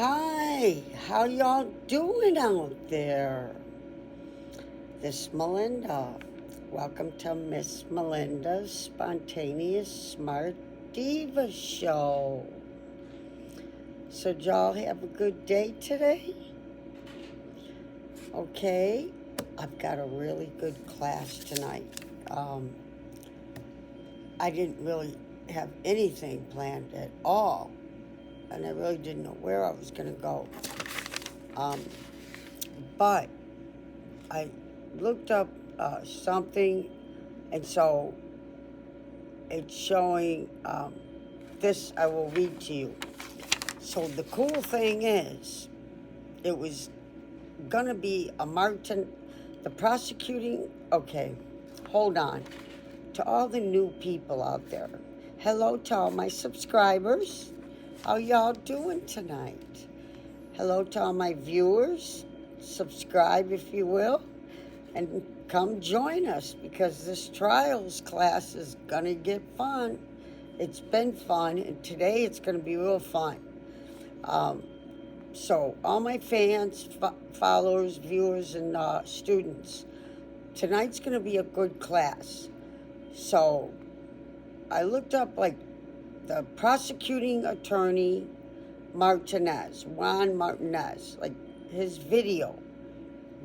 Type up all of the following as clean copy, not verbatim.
Hi, how y'all doing out there? This Melinda. Welcome to Miss Melinda's Spontaneous Smart Diva Show. So, did y'all have a good day today? Okay, I've got a really good class tonight. Um, I didn't really have anything planned at all, and I really didn't know where I was going to go. But I looked up something, and so it's showing this. I will read to you. So the cool thing is, it was gonna be a the prosecuting. Okay, hold on. To all the new people out there, hello to all my subscribers. How y'all doing tonight? Hello to all my viewers. Subscribe if you will, and come join us because this trials class is gonna get fun. It's been fun, and today it's gonna be real fun. So all my fans, followers, viewers, and students, tonight's gonna be a good class. So I looked up like the prosecuting attorney Martinez, Juan Martinez, like his video,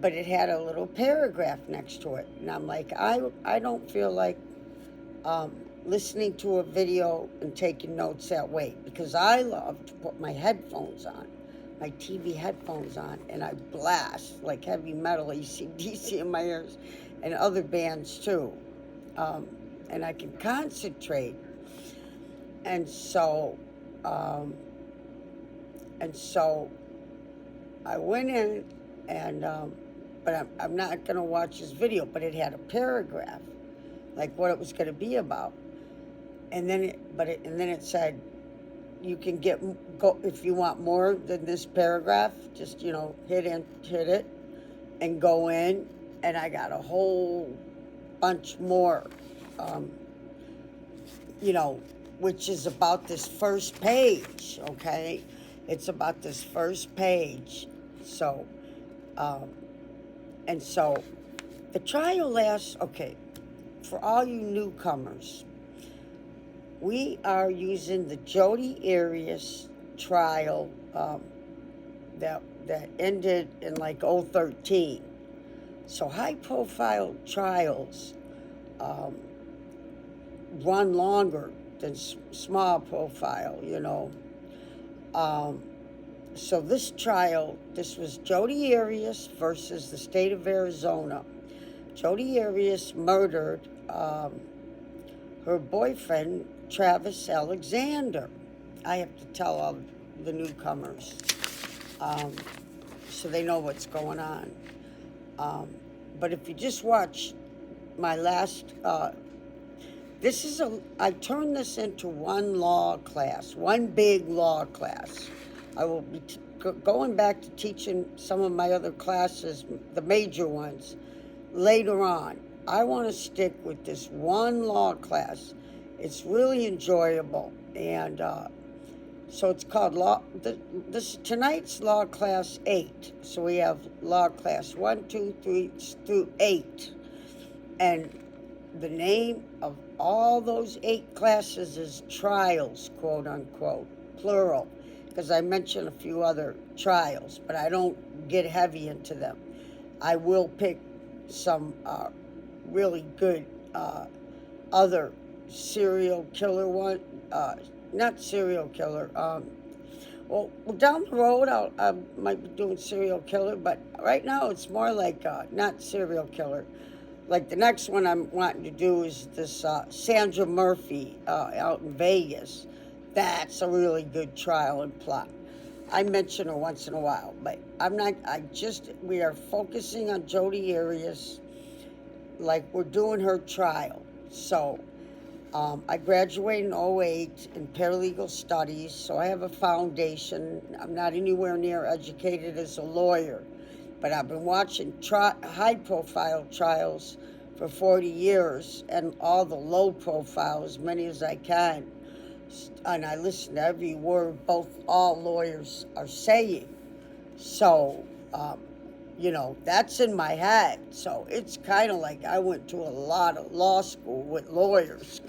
but it had a little paragraph next to it. And I'm like, I don't feel like listening to a video and taking notes that way, because I love to put my headphones on, my TV headphones on, and I blast like heavy metal, AC/DC in my ears, and other bands too. And I can concentrate. And so, I went in and, but I'm not going to watch this video, but it had a paragraph, like what it was going to be about. And then it said, you can go if you want more than this paragraph, just, hit it and go in. And I got a whole bunch more, which is about this first page, okay? It's about this first page. So, and so the trial lasts, okay, for all you newcomers, we are using the Jodi Arias trial that ended in like 2013. So high-profile trials run longer than small profile, So this trial, this was Jodi Arias versus the state of Arizona. Jodi Arias murdered her boyfriend, Travis Alexander. I have to tell all the newcomers so they know what's going on. But if you just watch my last, I turned this into one law class, one big law class. I will be going back to teaching some of my other classes, the major ones, later on. I want to stick with this one law class. It's really enjoyable, and so it's called law. Tonight's law class 8. So we have law class 1, 2, 3 through 8, and the name of all those 8 classes is trials, quote unquote, plural, because I mentioned a few other trials, but I don't get heavy into them. I will pick some really good other serial killer one, not serial killer. Well, down the road I might be doing serial killer, but right now it's more like not serial killer. Like the next one I'm wanting to do is this Sandra Murphy out in Vegas. That's a really good trial and plot. I mention her once in a while, but we are focusing on Jodi Arias, like we're doing her trial. So I graduated in 2008 in paralegal studies, so I have a foundation. I'm not anywhere near educated as a lawyer, but I've been watching high-profile trials for 40 years and all the low-profile, as many as I can. and I listen to every word all lawyers are saying. So, that's in my head. So it's kind of like I went to a lot of law school with lawyers.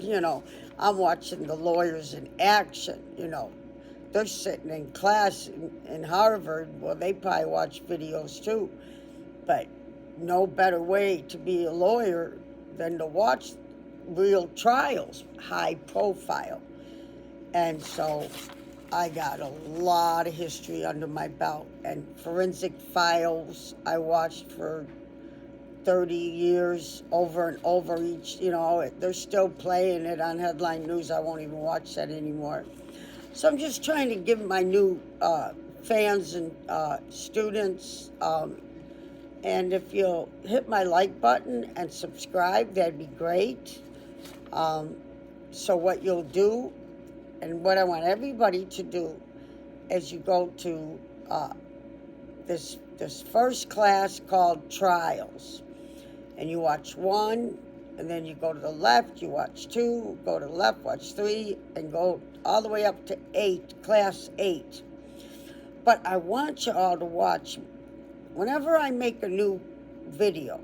I'm watching the lawyers in action. They're sitting in class in Harvard. Well, they probably watch videos too. But no better way to be a lawyer than to watch real trials, high profile. And so I got a lot of history under my belt. And Forensic Files, I watched for 30 years over and over each. They're still playing it on Headline News. I won't even watch that anymore. So I'm just trying to give my new fans and students, and if you'll hit my like button and subscribe, that'd be great. So what you'll do, and what I want everybody to do, as you go to this first class called Trials, and you watch 1, and then you go to the left, you watch 2, go to the left, watch 3, and go all the way up to 8, class 8. But I want you all to watch, whenever I make a new video,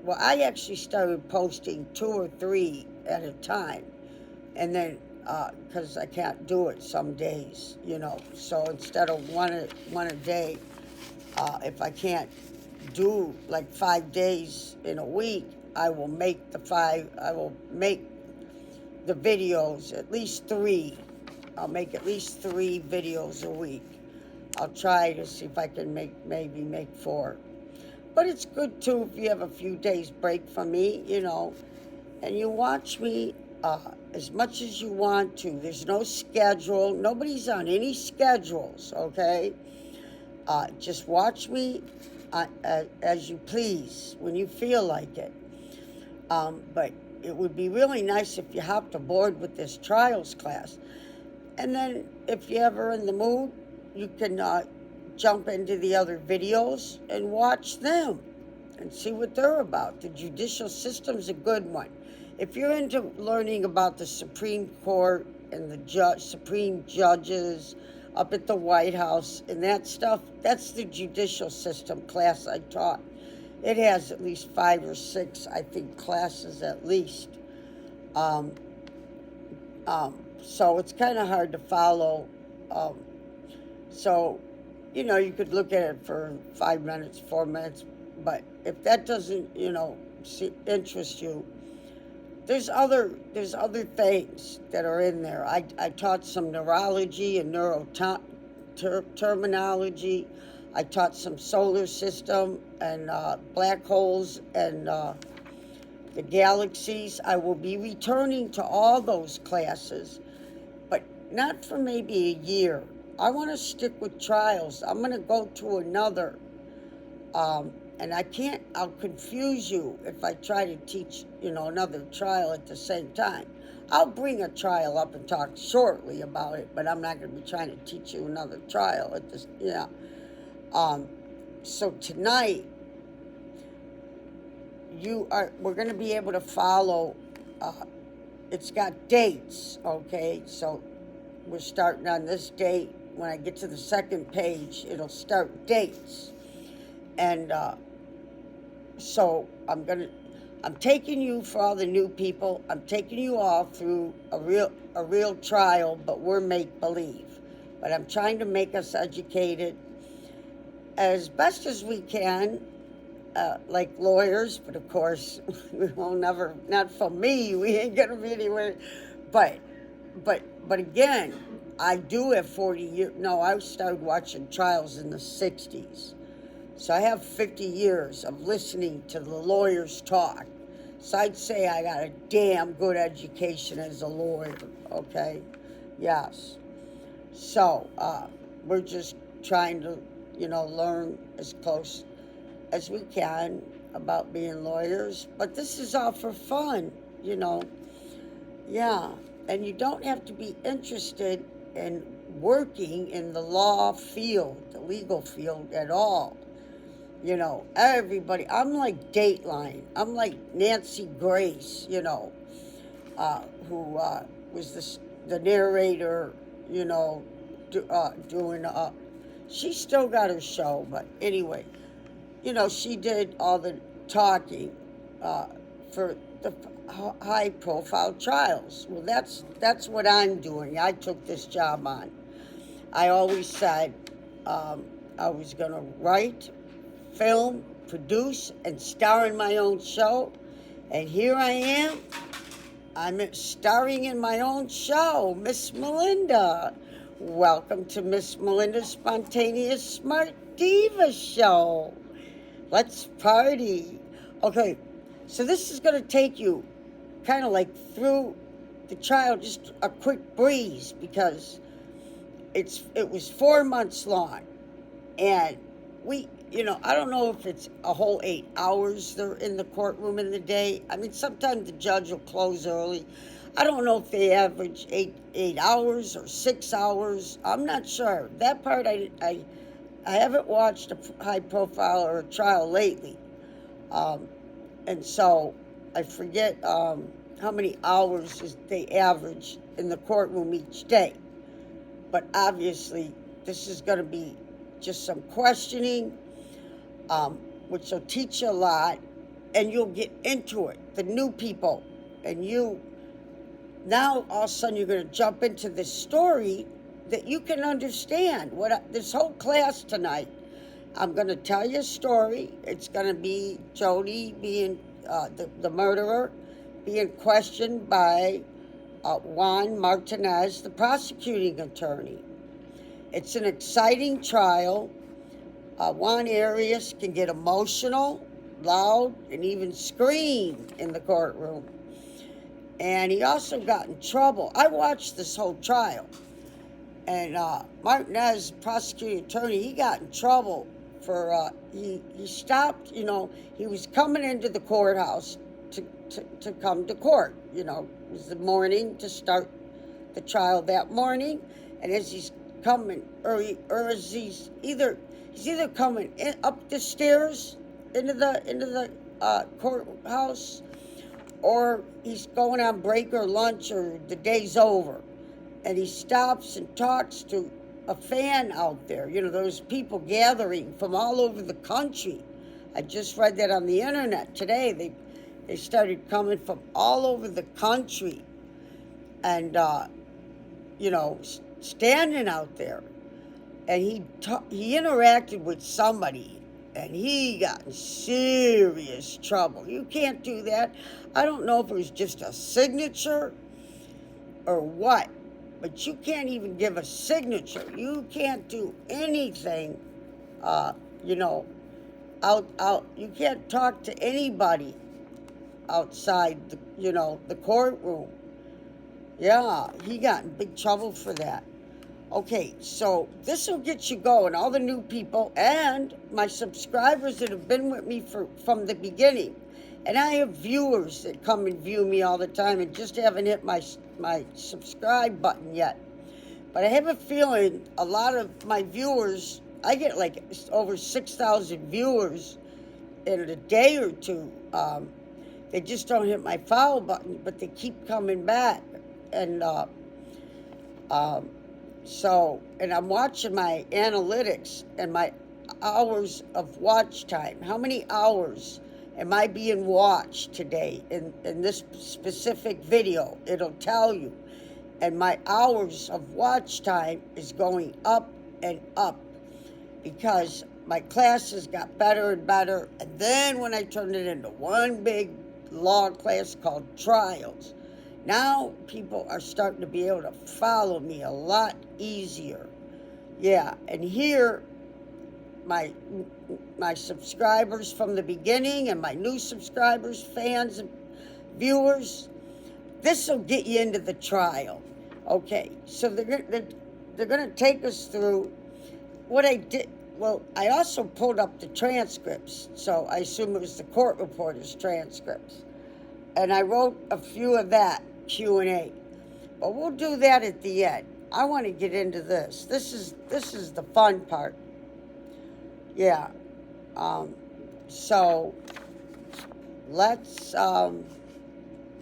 well, I actually started posting 2 or 3 at a time, and then because I can't do it some days, so instead of one a day, if I can't do like 5 days in a week, I will make the videos at least 3. I'll make at least 3 videos a week. I'll try to see if I can maybe make 4. But it's good too if you have a few days break from me, and you watch me as much as you want to. There's no schedule. Nobody's on any schedules, okay? Just watch me as you please, when you feel like it. But it would be really nice if you hopped aboard with this trials class. And then if you're ever in the mood, you can jump into the other videos and watch them and see what they're about. The judicial system's a good one. If you're into learning about the Supreme Court and the Supreme judges up at the White House and that stuff, that's the judicial system class I taught. It has at least 5 or 6, I think, classes at least. So it's kind of hard to follow. So, you could look at it for 5 minutes, 4 minutes, but if that doesn't, interest you, there's other things that are in there. I taught some neurology and terminology. I taught some solar system and black holes and the galaxies. I will be returning to all those classes, but not for maybe a year. I want to stick with trials. I'm going to go to another, and I'll confuse you if I try to teach, another trial at the same time. I'll bring a trial up and talk shortly about it, but I'm not going to be trying to teach you another trial at this, So tonight, we're going to be able to follow, it's got dates, okay? So we're starting on this date. When I get to the second page, it'll start dates. And so I'm taking you, for all the new people, I'm taking you all through a real trial, but we're make-believe. But I'm trying to make us educated as best as we can, like lawyers, but of course, we will never, not from me, we ain't gonna be anywhere. But again, I do have 40 years. No, I started watching trials in the 60s. So I have 50 years of listening to the lawyers talk. So I'd say I got a damn good education as a lawyer, okay? Yes. So we're just trying to, learn as close as we can about being lawyers. But this is all for fun, Yeah. And you don't have to be interested in working in the law field, the legal field at all. Everybody, I'm like Dateline. I'm like Nancy Grace, who was this the narrator, you know, doing. She still got her show, but anyway, you know, she did all the talking for the high profile trials. Well, that's what I'm doing. I took this job on. I always said I was going to write, film, produce, and star in my own show. And here I am. I'm starring in my own show, Miss Melinda. Welcome to Miss Melinda's Spontaneous Smart Diva Show. Let's party. Okay, so this is going to take you kind of like through the trial, just a quick breeze, because it was 4 months long. And I don't know if it's a whole 8 hours they're in the courtroom in the day. I mean, sometimes the judge will close early. I don't know if they average eight hours or 6 hours. I'm not sure. That part I haven't watched a high profile or a trial lately. And so I forget how many hours they average in the courtroom each day. But obviously, this is going to be just some questioning, which will teach you a lot, and you'll get into it. The new people, and now all of a sudden you're going to jump into this story that you can understand. This whole class tonight, I'm going to tell you a story. It's going to be Jody being the murderer, being questioned by Juan Martinez, the prosecuting attorney. It's an exciting trial. Juan Arias can get emotional, loud, and even scream in the courtroom. And he also got in trouble. I watched this whole trial. And Martinez, prosecuting attorney, he got in trouble for, he stopped, he was coming into the courthouse to come to court. It was the morning to start the trial that morning. And as he's coming, as he's either coming up the stairs into the courthouse, or he's going on break or lunch, or the day's over, and he stops and talks to a fan out there. Those people gathering from all over the country. I just read that on the internet today. They started coming from all over the country, and standing out there. And he interacted with somebody, and he got in serious trouble. You can't do that. I don't know if it was just a signature or what, but you can't even give a signature. You can't do anything, out. You can't talk to anybody outside the courtroom. Yeah, he got in big trouble for that. Okay, so this will get you going, all the new people and my subscribers that have been with me from the beginning. And I have viewers that come and view me all the time and just haven't hit my subscribe button yet. But I have a feeling a lot of my viewers, I get like over 6,000 viewers in a day or two. They just don't hit my follow button, but they keep coming back. And and I'm watching my analytics and my hours of watch time. How many hours am I being watched today in this specific video? It'll tell you. And my hours of watch time is going up and up because my classes got better and better. And then when I turned it into one big law class called Trials, now people are starting to be able to follow me a lot easier. Yeah, and here, my subscribers from the beginning and my new subscribers, fans, and viewers, this will get you into the trial. Okay, so they're gonna take us through what I did. Well, I also pulled up the transcripts, so I assume it was the court reporter's transcripts, and I wrote a few of that Q&A, but we'll do that at the end. I want to get into this. This is the fun part. Yeah. So let's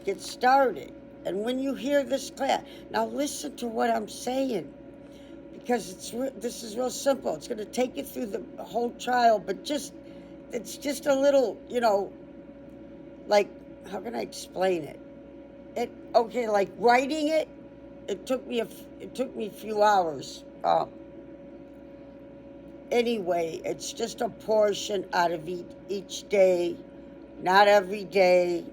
get started. And when you hear this class, now listen to what I'm saying, because this is real simple. It's going to take you through the whole trial, but it's just a little, like, how can I explain it? Okay, like writing it, it took me a few hours. Anyway, it's just a portion out of each day, not every day,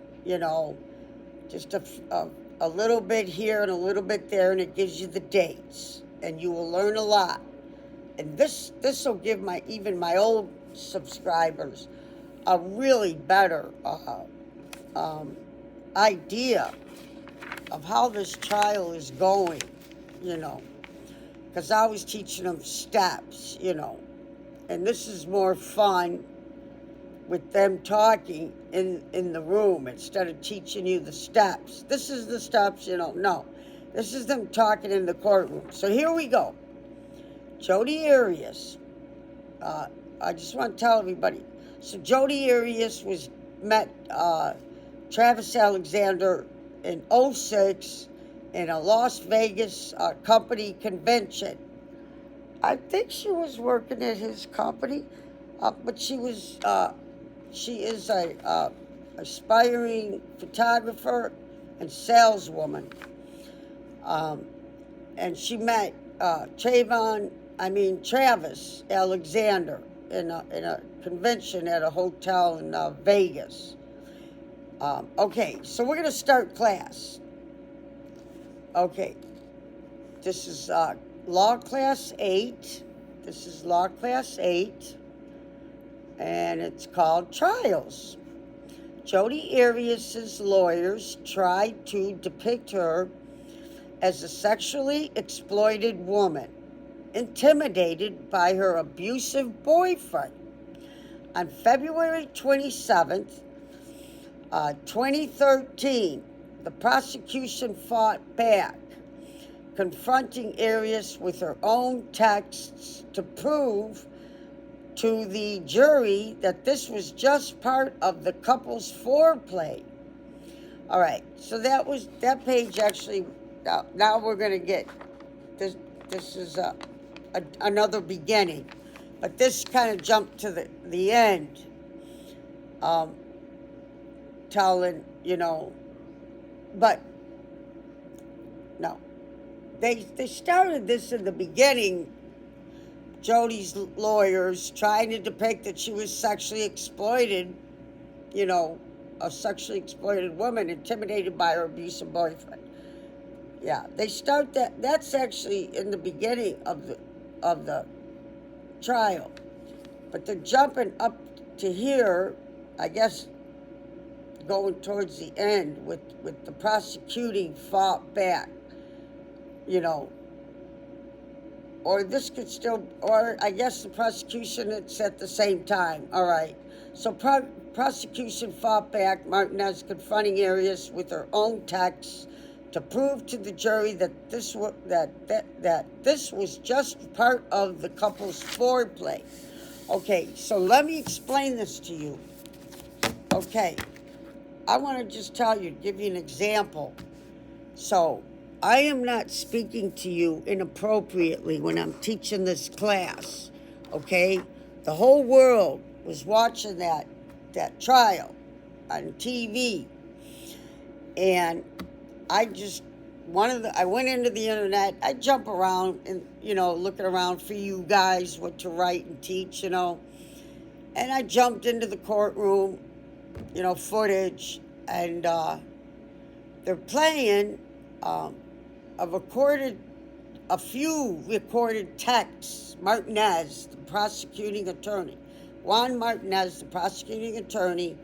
just a little bit here and a little bit there, and it gives you the dates, and you will learn a lot. And this will give even my old subscribers a really better idea of how this trial is going, because I was teaching them steps, and this is more fun with them talking in the room instead of teaching you the steps. This is the steps, no. This is them talking in the courtroom. So here we go. Jodi Arias. I just want to tell everybody. So Jodi Arias met Travis Alexander in 2006 in a Las Vegas company convention. I think she was working at his company, but she is a aspiring photographer and saleswoman. And she met Travis Alexander in a convention at a hotel in Vegas. Okay, so we're going to start class. Okay, this is Law Class 8. This is Law Class 8, and it's called Trials. Jodi Arias' lawyers tried to depict her as a sexually exploited woman, intimidated by her abusive boyfriend. On February 27th, 2013, the prosecution fought back, confronting Arias with her own texts to prove to the jury that this was just part of the couple's foreplay. All right, so that page actually. Now we're going to get this. This is another beginning, but this kind of jumped to the end, telling but no, they started this in the beginning. Jodi's lawyers trying to depict that she was sexually exploited, a sexually exploited woman intimidated by her abusive boyfriend. Yeah, they start that. That's actually in the beginning of the trial, but they're jumping up to here, I guess, going towards the end with the prosecuting fought back, or this could still, or I guess the prosecution, it's at the same time. All right, so prosecution fought back. Martinez confronting Arias with her own texts to prove to the jury that this was just part of the couple's foreplay. Okay, so let me explain this to you. Okay, I want to just tell you, give you an example. So I am not speaking to you inappropriately when I'm teaching this class. Okay, the whole world was watching that trial on TV, and I went into the internet. I jump around and, looking around for you guys, what to write and teach, and I jumped into the courtroom, footage, and they're playing a few recorded texts. Martinez, the prosecuting attorney, Juan Martinez, the prosecuting attorney,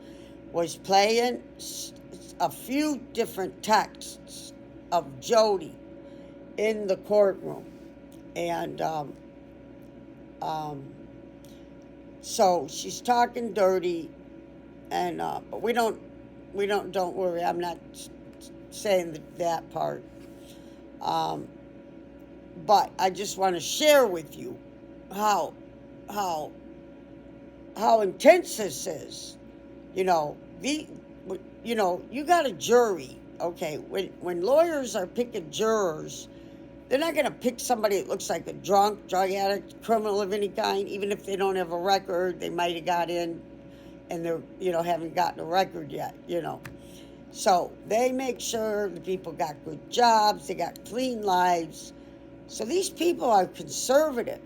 was playing a few different texts of Jodi in the courtroom, and so she's talking dirty, and but don't worry, I'm not saying that part, but I just want to share with you how intense this is. You got a jury Okay, when lawyers are picking jurors, they're not going to pick somebody that looks like a drunk, drug addict, criminal of any kind, even if they don't have a record. They might have got in and they're, haven't gotten a record yet. So they make sure the people got good jobs, they got clean lives. So these people are conservative.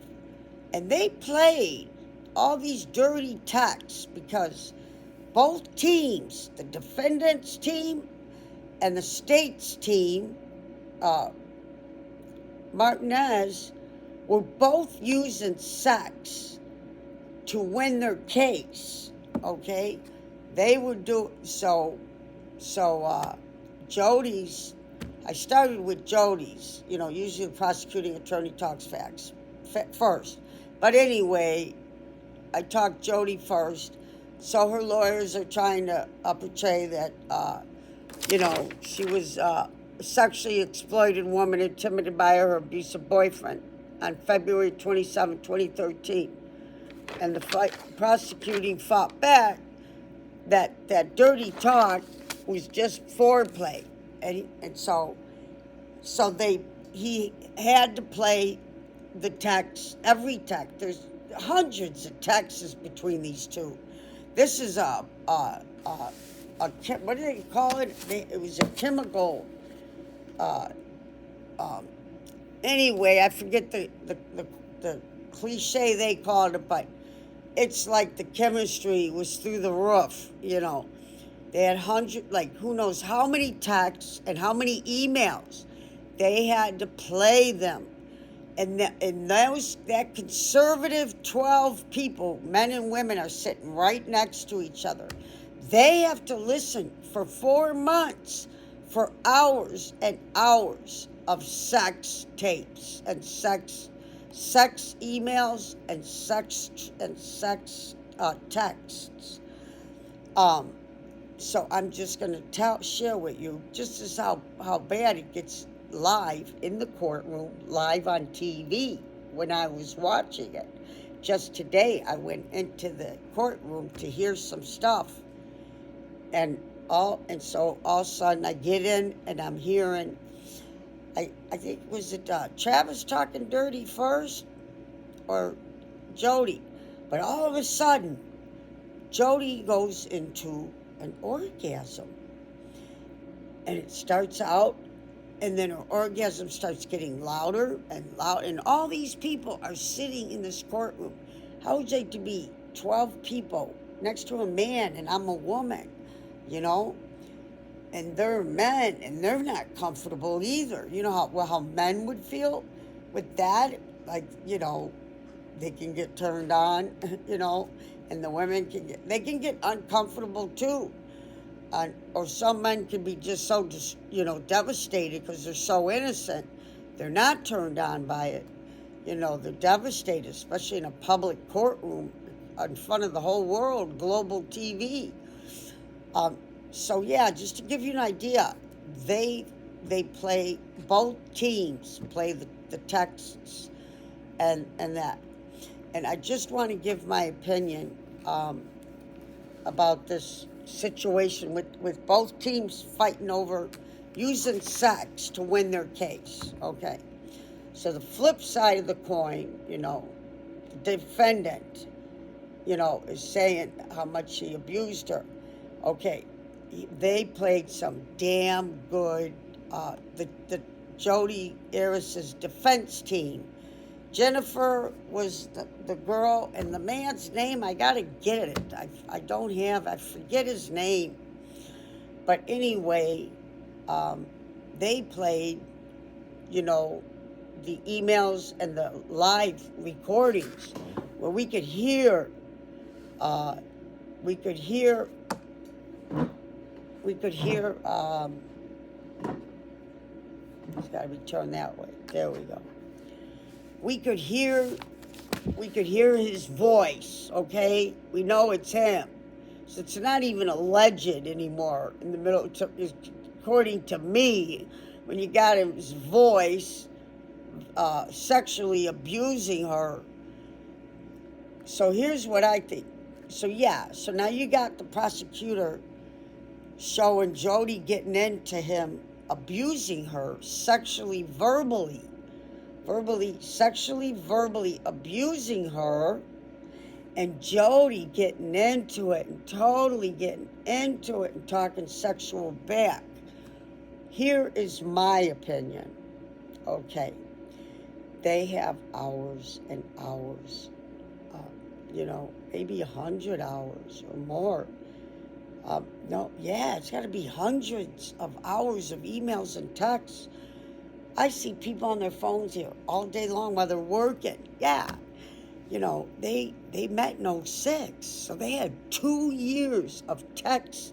And they played all these dirty texts because both teams, the defendant's team and the state's team, Martinez, were both using sex to win their case. Okay, they would do so. Jody's. I started with Jody's. Usually the prosecuting attorney talks facts first, but anyway, I talked Jody first. So her lawyers are trying to portray that she was a sexually exploited woman intimidated by her abusive boyfriend on February 27, 2013. And the prosecuting fought back that dirty talk was just foreplay. And so he had to play the text, every text. There's hundreds of texts between these two. This is what do they call it? It was a chemical. Anyway, I forget the cliche they called it, but it's like the chemistry was through the roof. They had who knows how many texts and how many emails. They had to play them. And that conservative 12 people, men and women, are sitting right next to each other. They have to listen for 4 months for hours and hours of sex tapes and sex emails and sex texts. So I'm just going to share with you just as how bad it gets live in the courtroom, live on TV when I was watching it. Just today, I went into the courtroom to hear some stuff, so all of a sudden I get in and I'm hearing, I think, was it Travis talking dirty first or Jody? But all of a sudden, Jody goes into an orgasm, and it starts out, and then her orgasm starts getting louder and louder, and all these people are sitting in this courtroom. How would you like to be 12 people next to a man, and I'm a woman, and they're men, and they're not comfortable either. You know how men would feel with that, they can get turned on, and the women can get uncomfortable too. Or some men can be just so, devastated because they're so innocent. They're not turned on by it. They're devastated, especially in a public courtroom in front of the whole world, global TV. So yeah, just to give you an idea, they play, both teams play the texts and that. And I just want to give my opinion about this situation with both teams fighting over using sex to win their case. Okay, so the flip side of the coin, the defendant, is saying how much he abused her. Okay, they played some damn good. The Jodi Arias's defense team. Jennifer was the girl, and the man's name, I gotta get it. I forget his name. But anyway, they played, the emails and the live recordings where we could hear, it's gotta be turned that way. There we go. We could hear his voice, okay? We know it's him. So it's not even alleged anymore in the middle, according to me, when you got his voice sexually abusing her. So here's what I think. So now you got the prosecutor showing Jody getting into him, abusing her sexually, sexually, verbally abusing her, and Jody getting into it and totally getting into it and talking sexual back. Here is my opinion. Okay. They have hours and hours, maybe 100 hours or more. It's got to be hundreds of hours of emails and texts. I see people on their phones here all day long while they're working. Yeah. They met in 06, so they had 2 years of texts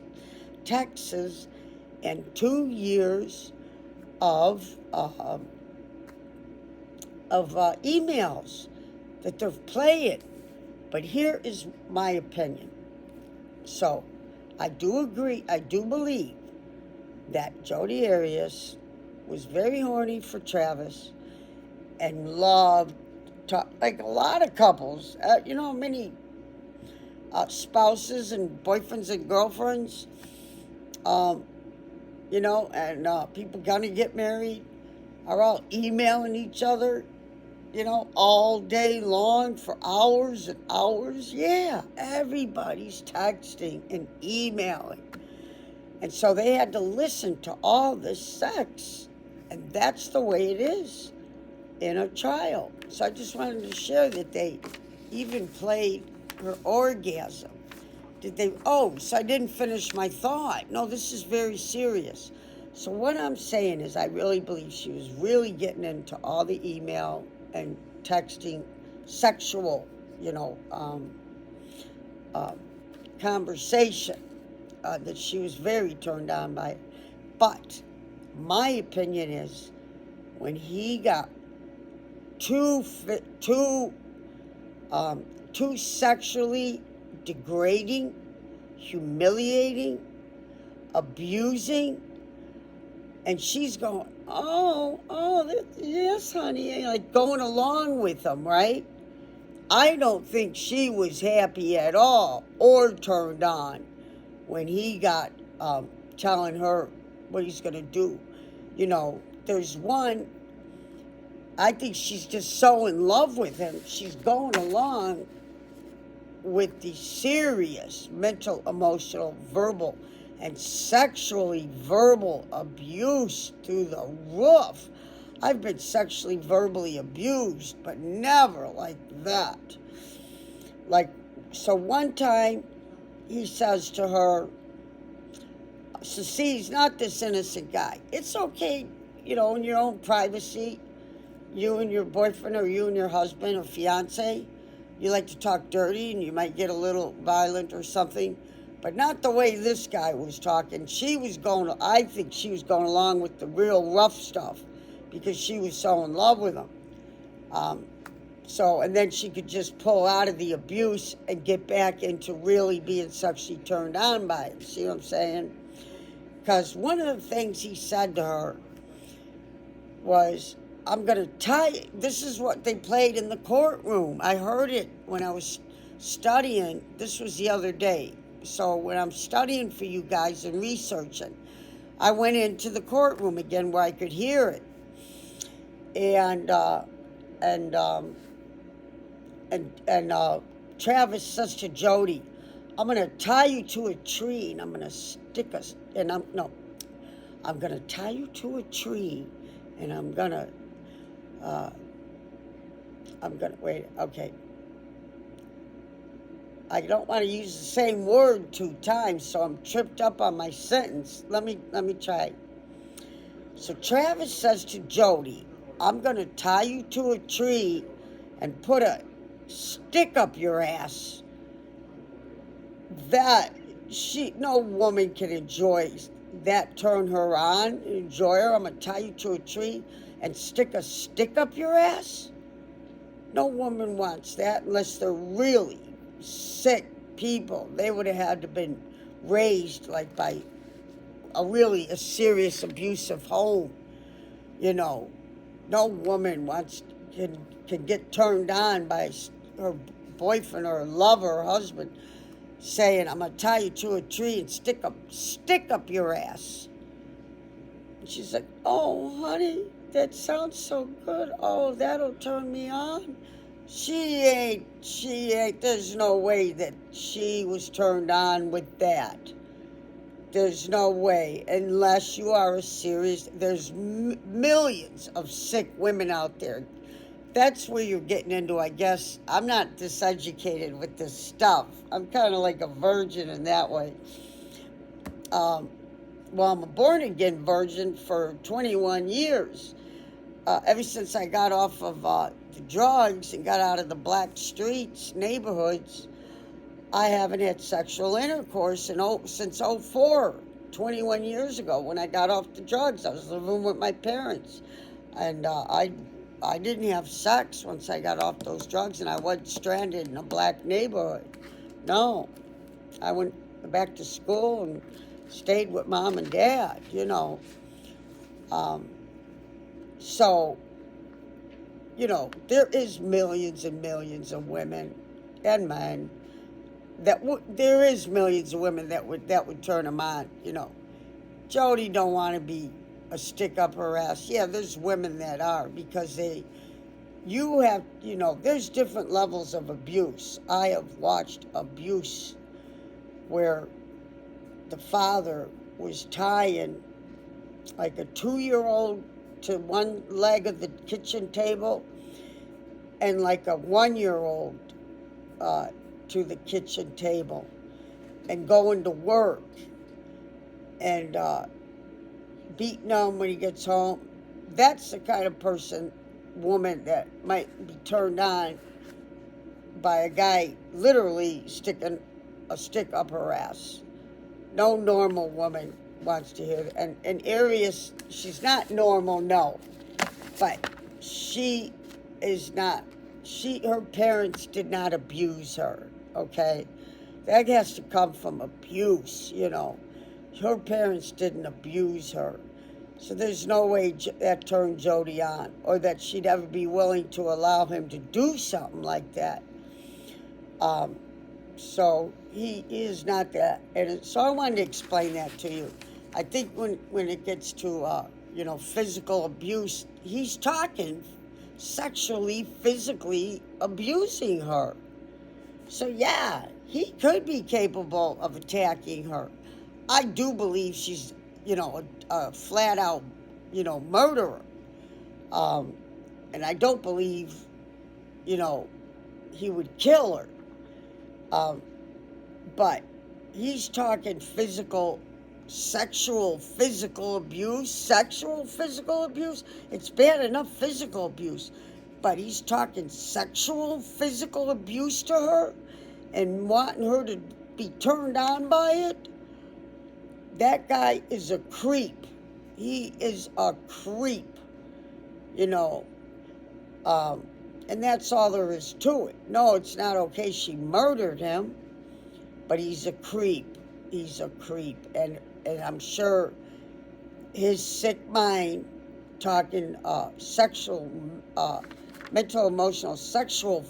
and 2 years of emails that they're playing. But here is my opinion. So, I do agree, I do believe that Jodi Arias was very horny for Travis and loved, like a lot of couples, many spouses and boyfriends and girlfriends, and people gonna get married are all emailing each other, all day long for hours and hours. Yeah, everybody's texting and emailing. And so they had to listen to all this sex. And that's the way it is in a trial. So I just wanted to share that they even played her orgasm. So I didn't finish my thought. No, this is very serious. So what I'm saying is I really believe she was really getting into all the email and texting, sexual, conversation, that she was very turned on by it. But my opinion is when he got too sexually degrading, humiliating, abusing, and she's going, yes, honey, like going along with him, right? I don't think she was happy at all or turned on when he got telling her what he's going to do. There's one, I think she's just so in love with him, she's going along with the serious mental, emotional, verbal, and sexually verbal abuse through the roof. I've been sexually, verbally abused, but never like that. So one time he says to her, so see, he's not this innocent guy. It's okay, in your own privacy, you and your boyfriend or you and your husband or fiance, you like to talk dirty and you might get a little violent or something, but not the way this guy was talking. I think she was going along with the real rough stuff because she was so in love with him. And then she could just pull out of the abuse and get back into really being sexually turned on by him. See what I'm saying? Because one of the things he said to her was, I'm going to tie you. This is what they played in the courtroom. I heard it when I was studying. This was the other day. So when I'm studying for you guys and researching, I went into the courtroom again where I could hear it. And Travis says to Jodi, I'm going to tie you to a tree and I'm going to stick us. I'm going to tie you to a tree and I'm going to, wait, okay. I don't want to use the same word 2 times, so I'm tripped up on my sentence. Let me try. So Travis says to Jodi, I'm going to tie you to a tree and put a stick up your ass. No woman can enjoy that, turn her on, enjoy her. I'm going to tie you to a tree and stick a stick up your ass. No woman wants that unless they're really sick people. They would have had to been raised like by a serious abusive home. No woman can get turned on by her boyfriend or lover or husband saying, I'm going to tie you to a tree and stick up your ass. And she's like, oh, honey, that sounds so good. Oh, that'll turn me on. She ain't, there's no way that she was turned on with that. There's no way, unless you are a serious, there's millions of sick women out there. That's where you're getting into, I guess. I'm not diseducated with this stuff. I'm kind of like a virgin in that way. Well, I'm a born-again virgin for 21 years. Ever since I got off of the drugs and got out of the black streets, neighborhoods, I haven't had sexual intercourse since 04, 21 years ago when I got off the drugs. I was living with my parents. And I didn't have sex once I got off those drugs, and I wasn't stranded in a black neighborhood. No. I went back to school and stayed with mom and dad, you know. So, you know, there is millions and millions of women and men there is millions of women that would turn them on, you know. Jody don't want to be a stick up her ass. Yeah, there's women that are, because there's different levels of abuse. I have watched abuse where the father was tying like a 2-year-old to one leg of the kitchen table and like a 1-year-old to the kitchen table and going to work and beating him when he gets home. That's the kind of woman that might be turned on by a guy literally sticking a stick up her ass. No normal woman wants to hear that. And Arius, she's not normal, no. But she is not, her parents did not abuse her, okay? That has to come from abuse, you know. Her parents didn't abuse her. So there's no way that turned Jody on, or that she'd ever be willing to allow him to do something like that. So he is not that. And so I wanted to explain that to you. I think when it gets to, physical abuse, he's talking sexually, physically abusing her. So yeah, he could be capable of attacking her. I do believe she's, a flat out, murderer. And I don't believe, he would kill her. But he's talking sexual physical abuse. It's bad enough physical abuse, but he's talking sexual physical abuse to her and wanting her to be turned on by it. That guy is a creep. He is a creep, and that's all there is to it. No, it's not okay she murdered him, but he's a creep. He's a creep. And I'm sure his sick mind talking sexual, mental, emotional, sexual,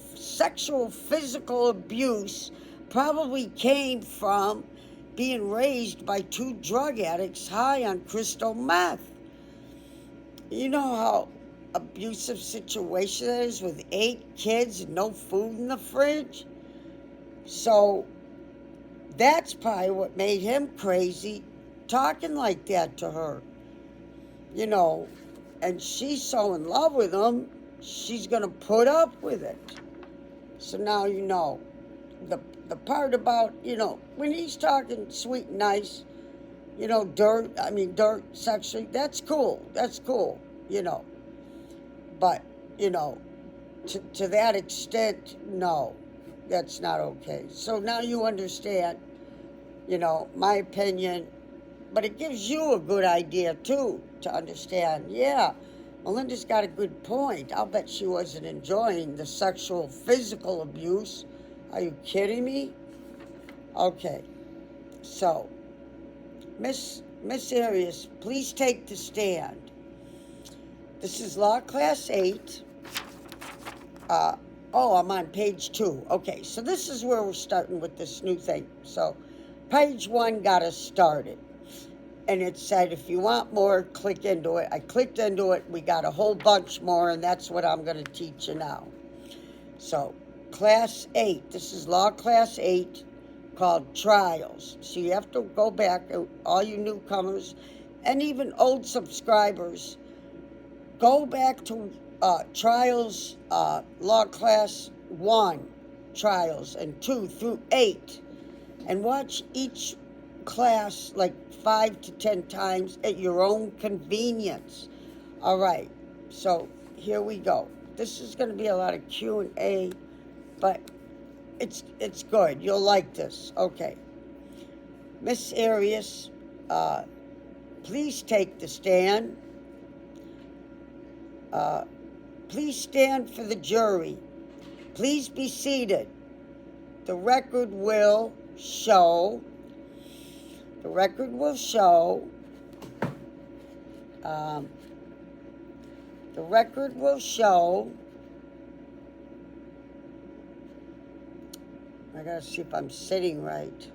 physical abuse probably came from being raised by 2 drug addicts high on crystal meth. You know how abusive situation that is with 8 kids and no food in the fridge? So that's probably what made him crazy, talking like that to her. And she's so in love with him, she's going to put up with it. So now the part about, when he's talking sweet and nice, dirt sexually, that's cool. But, to that extent, no, that's not okay. So now you understand, my opinion, but it gives you a good idea, too, to understand. Yeah, Melinda's got a good point. I'll bet she wasn't enjoying the sexual, physical abuse. Are you kidding me? Okay, so, Miss Arius, please take the stand. This is Law Class 8. Oh, I'm on page 2. Okay, so this is where we're starting with this new thing. So, page 1 got us started. And it said, if you want more, click into it. I clicked into it. We got a whole bunch more, and that's what I'm going to teach you now. So, Class 8. This is Law Class 8, called Trials. So you have to go back, all you newcomers, and even old subscribers, go back to Trials, Law Class 1 Trials, and 2 through 8, and watch each class like 5 to 10 times at your own convenience. All right, so here we go. This is going to be a lot of Q&A, but it's good. You'll like this. Okay. Miss Arias, please take the stand. Please stand for the jury. Please be seated. The record will show. The record will show. The record will show. I gotta see if I'm sitting right.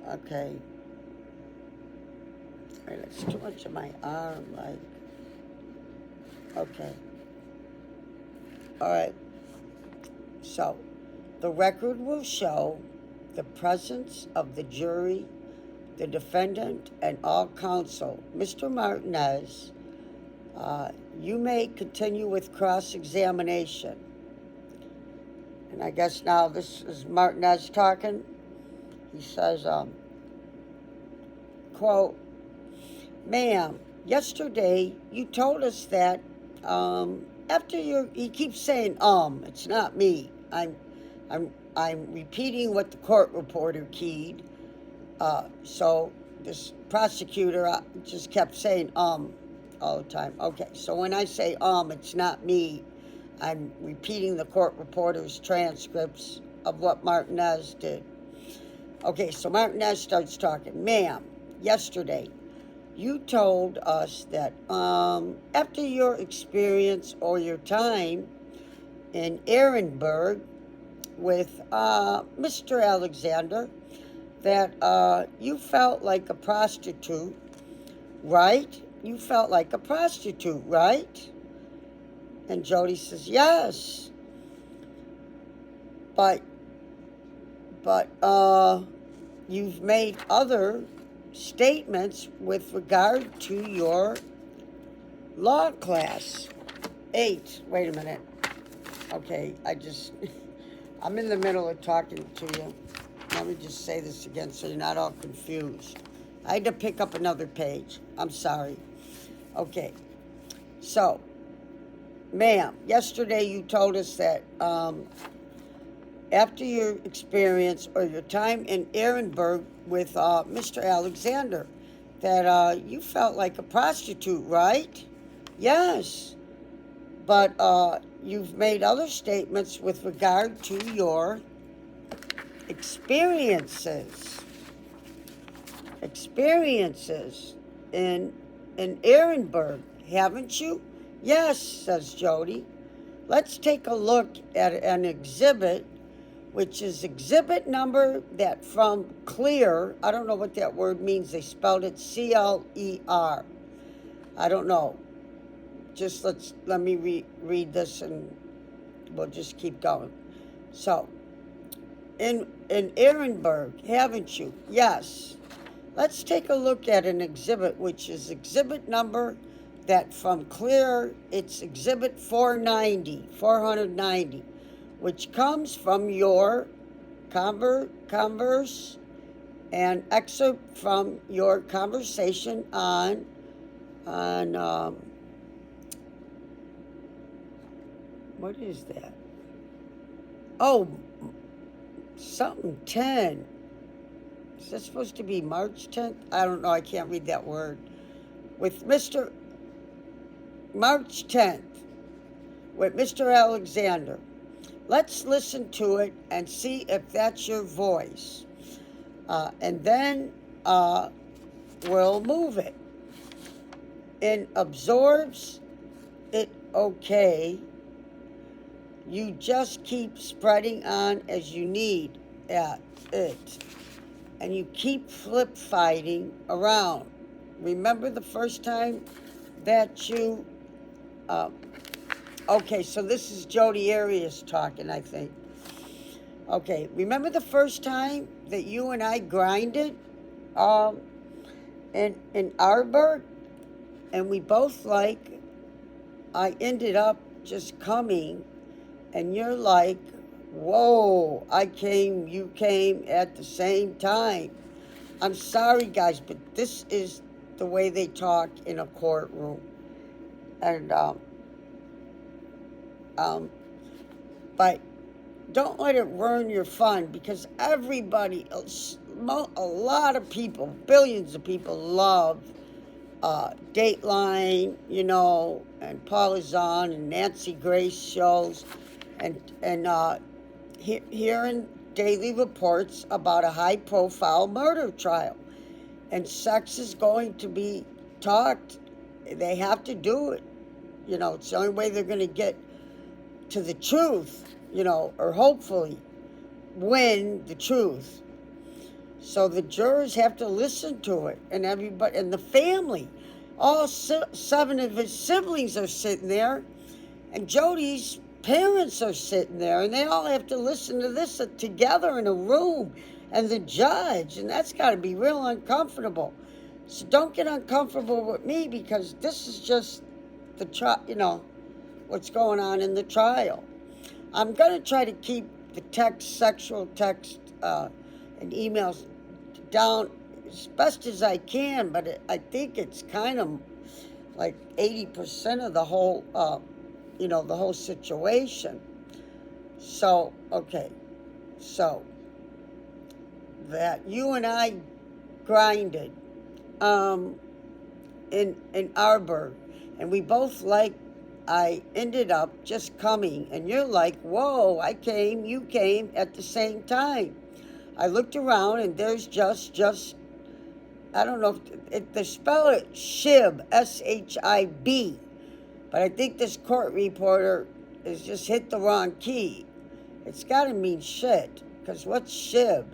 Okay. All right, that's too much of my arm, like. Okay. All right. So, the record will show the presence of the jury, the defendant, and all counsel. Mr. Martinez, you may continue with cross-examination. And I guess now this is Martinez talking. He says, quote, ma'am, yesterday you told us that after he keeps saying, it's not me. I'm repeating what the court reporter keyed. So this prosecutor just kept saying, all the time. Okay, so when I say, it's not me, I'm repeating the court reporter's transcripts of what Martinez did. Okay, so Martinez starts talking. Ma'am, yesterday, you told us that after your experience or your time in Ehrenberg with Mr. Alexander, that you felt like a prostitute, right? You felt like a prostitute, right? And Jody says, yes. But you've made other statements with regard to your law class. 8. Wait a minute. Okay, I'm in the middle of talking to you. Let me just say this again so you're not all confused. I had to pick up another page. I'm sorry. Okay. So, ma'am, yesterday you told us that after your experience or your time in Ehrenberg with Mr. Alexander, that you felt like a prostitute, right? Yes. But you've made other statements with regard to your experiences in Ehrenberg, haven't you? Yes, says Jody. Let's take a look at an exhibit, which is exhibit number that from Clear, I don't know what that word means, they spelled it C-L-E-R. I don't know. Just let me read this and we'll just keep going. So, in Ehrenberg, haven't you? Yes. Let's take a look at an exhibit, which is exhibit number that from Clear, it's exhibit 490, which comes from your converse and excerpt from your conversation on what is that? Oh, something 10. Is that supposed to be March 10th? I don't know. I can't read that word. With Mr. March 10th, with Mr. Alexander. Let's listen to it and see if that's your voice. And then we'll move it. It okay. You just keep spreading on as you need at it. And you keep flip fighting around. Remember the first time that you... okay, so this is Jodi Arias talking, I think. Okay, remember the first time that you and I grinded in Arborg? And we both I ended up just coming, and you're like, whoa, I came, you came at the same time. I'm sorry, guys, but this is the way they talk in a courtroom. And, but don't let it ruin your fun, because everybody, a lot of people, billions of people love Dateline, and Paula Zahn and Nancy Grace shows, and hearing daily reports about a high-profile murder trial. And sex is going to be talked. They have to do it. It's the only way they're going to get to the truth, or hopefully win the truth. So the jurors have to listen to it, and everybody, and the family, all 7 of his siblings are sitting there, and Jodi's parents are sitting there, and they all have to listen to this together in a room, and the judge, and that's got to be real uncomfortable. So don't get uncomfortable with me, because this is just the trial, what's going on in the trial. I'm going to try to keep the sexual text, and emails down as best as I can, but I think it's kind of like 80% of the whole, the whole situation. So, okay, so that you and I grinded in Arborg, and we both I ended up just coming, and you're like, whoa, I came, you came at the same time. I looked around, and there's just I don't know if they spell it Shib, S-H-I-B, but I think this court reporter has just hit the wrong key. It's got to mean shit, because what's Shib?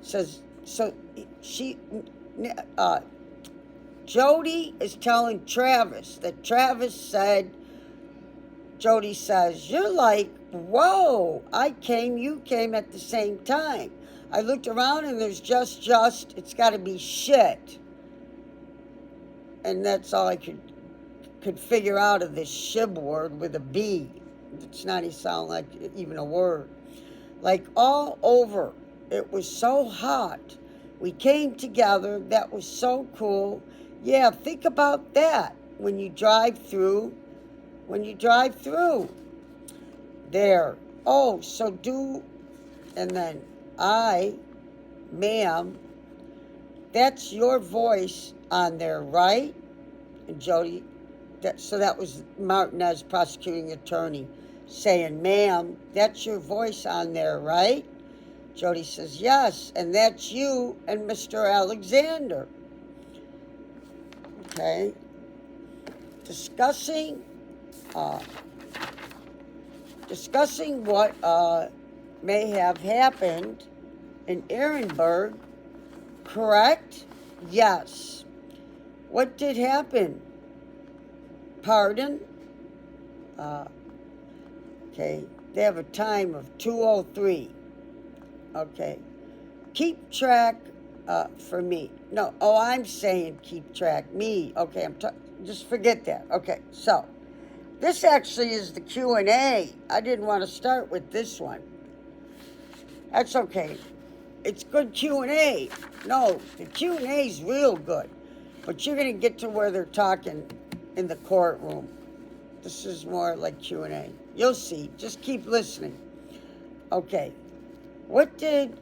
It says, so Jodi is telling Travis that Travis said, Jodi says, you're like, whoa, I came, you came at the same time. I looked around, and there's just, it's got to be shit. And that's all I could figure out of this Shib word with a B. It's not even sound like even a word. Like all over, it was so hot. We came together, that was so cool. Yeah, think about that when you drive through. There. Oh, so and then ma'am, that's your voice on there, right? And Jodi, so that was Martinez, prosecuting attorney, saying, ma'am, that's your voice on there, right? Jodi says, yes, and that's you and Mr. Alexander. Okay. Discussing what may have happened in Ehrenberg, correct? Yes. What did happen? Pardon? Okay, they have a time of 2:03. Okay. Keep track for me. No, I'm saying keep track. Me. Okay, just forget that. Okay, so this actually is the Q&A. I didn't want to start with this one. That's okay. It's good Q&A. No, the Q&A is real good. But you're going to get to where they're talking in the courtroom. This is more like Q&A. You'll see. Just keep listening. Okay. What did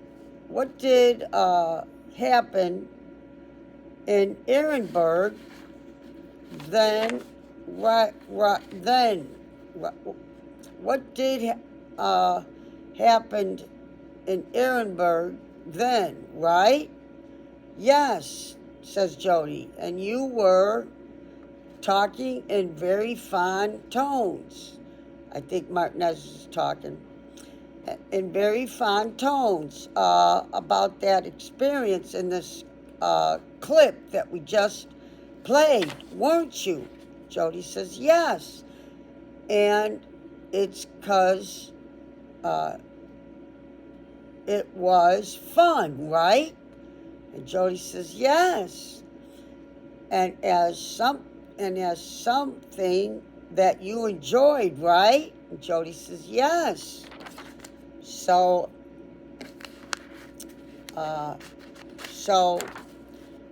happen in Ehrenberg? Then what did happened in Ehrenberg then, right? Yes, says Jodi. And you were talking in very fond tones. I think Martinez is talking in very fond tones about that experience in this clip that we just played, weren't you? Jody says, yes. And it's because it was fun, right? And Jody says, yes. And as something that you enjoyed, right? And Jody says, yes. So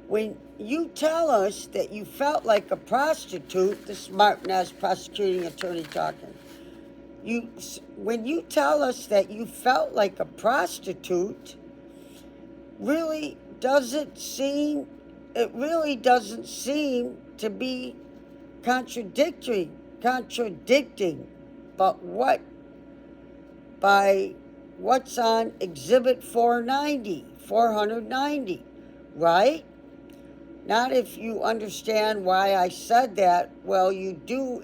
when you tell us that you felt like a prostitute, this is Martinez, prosecuting attorney talking. When you tell us that you felt like a prostitute, it really doesn't seem to be contradicting, but what's on Exhibit 490, right? Not if you understand why I said that. Well, you do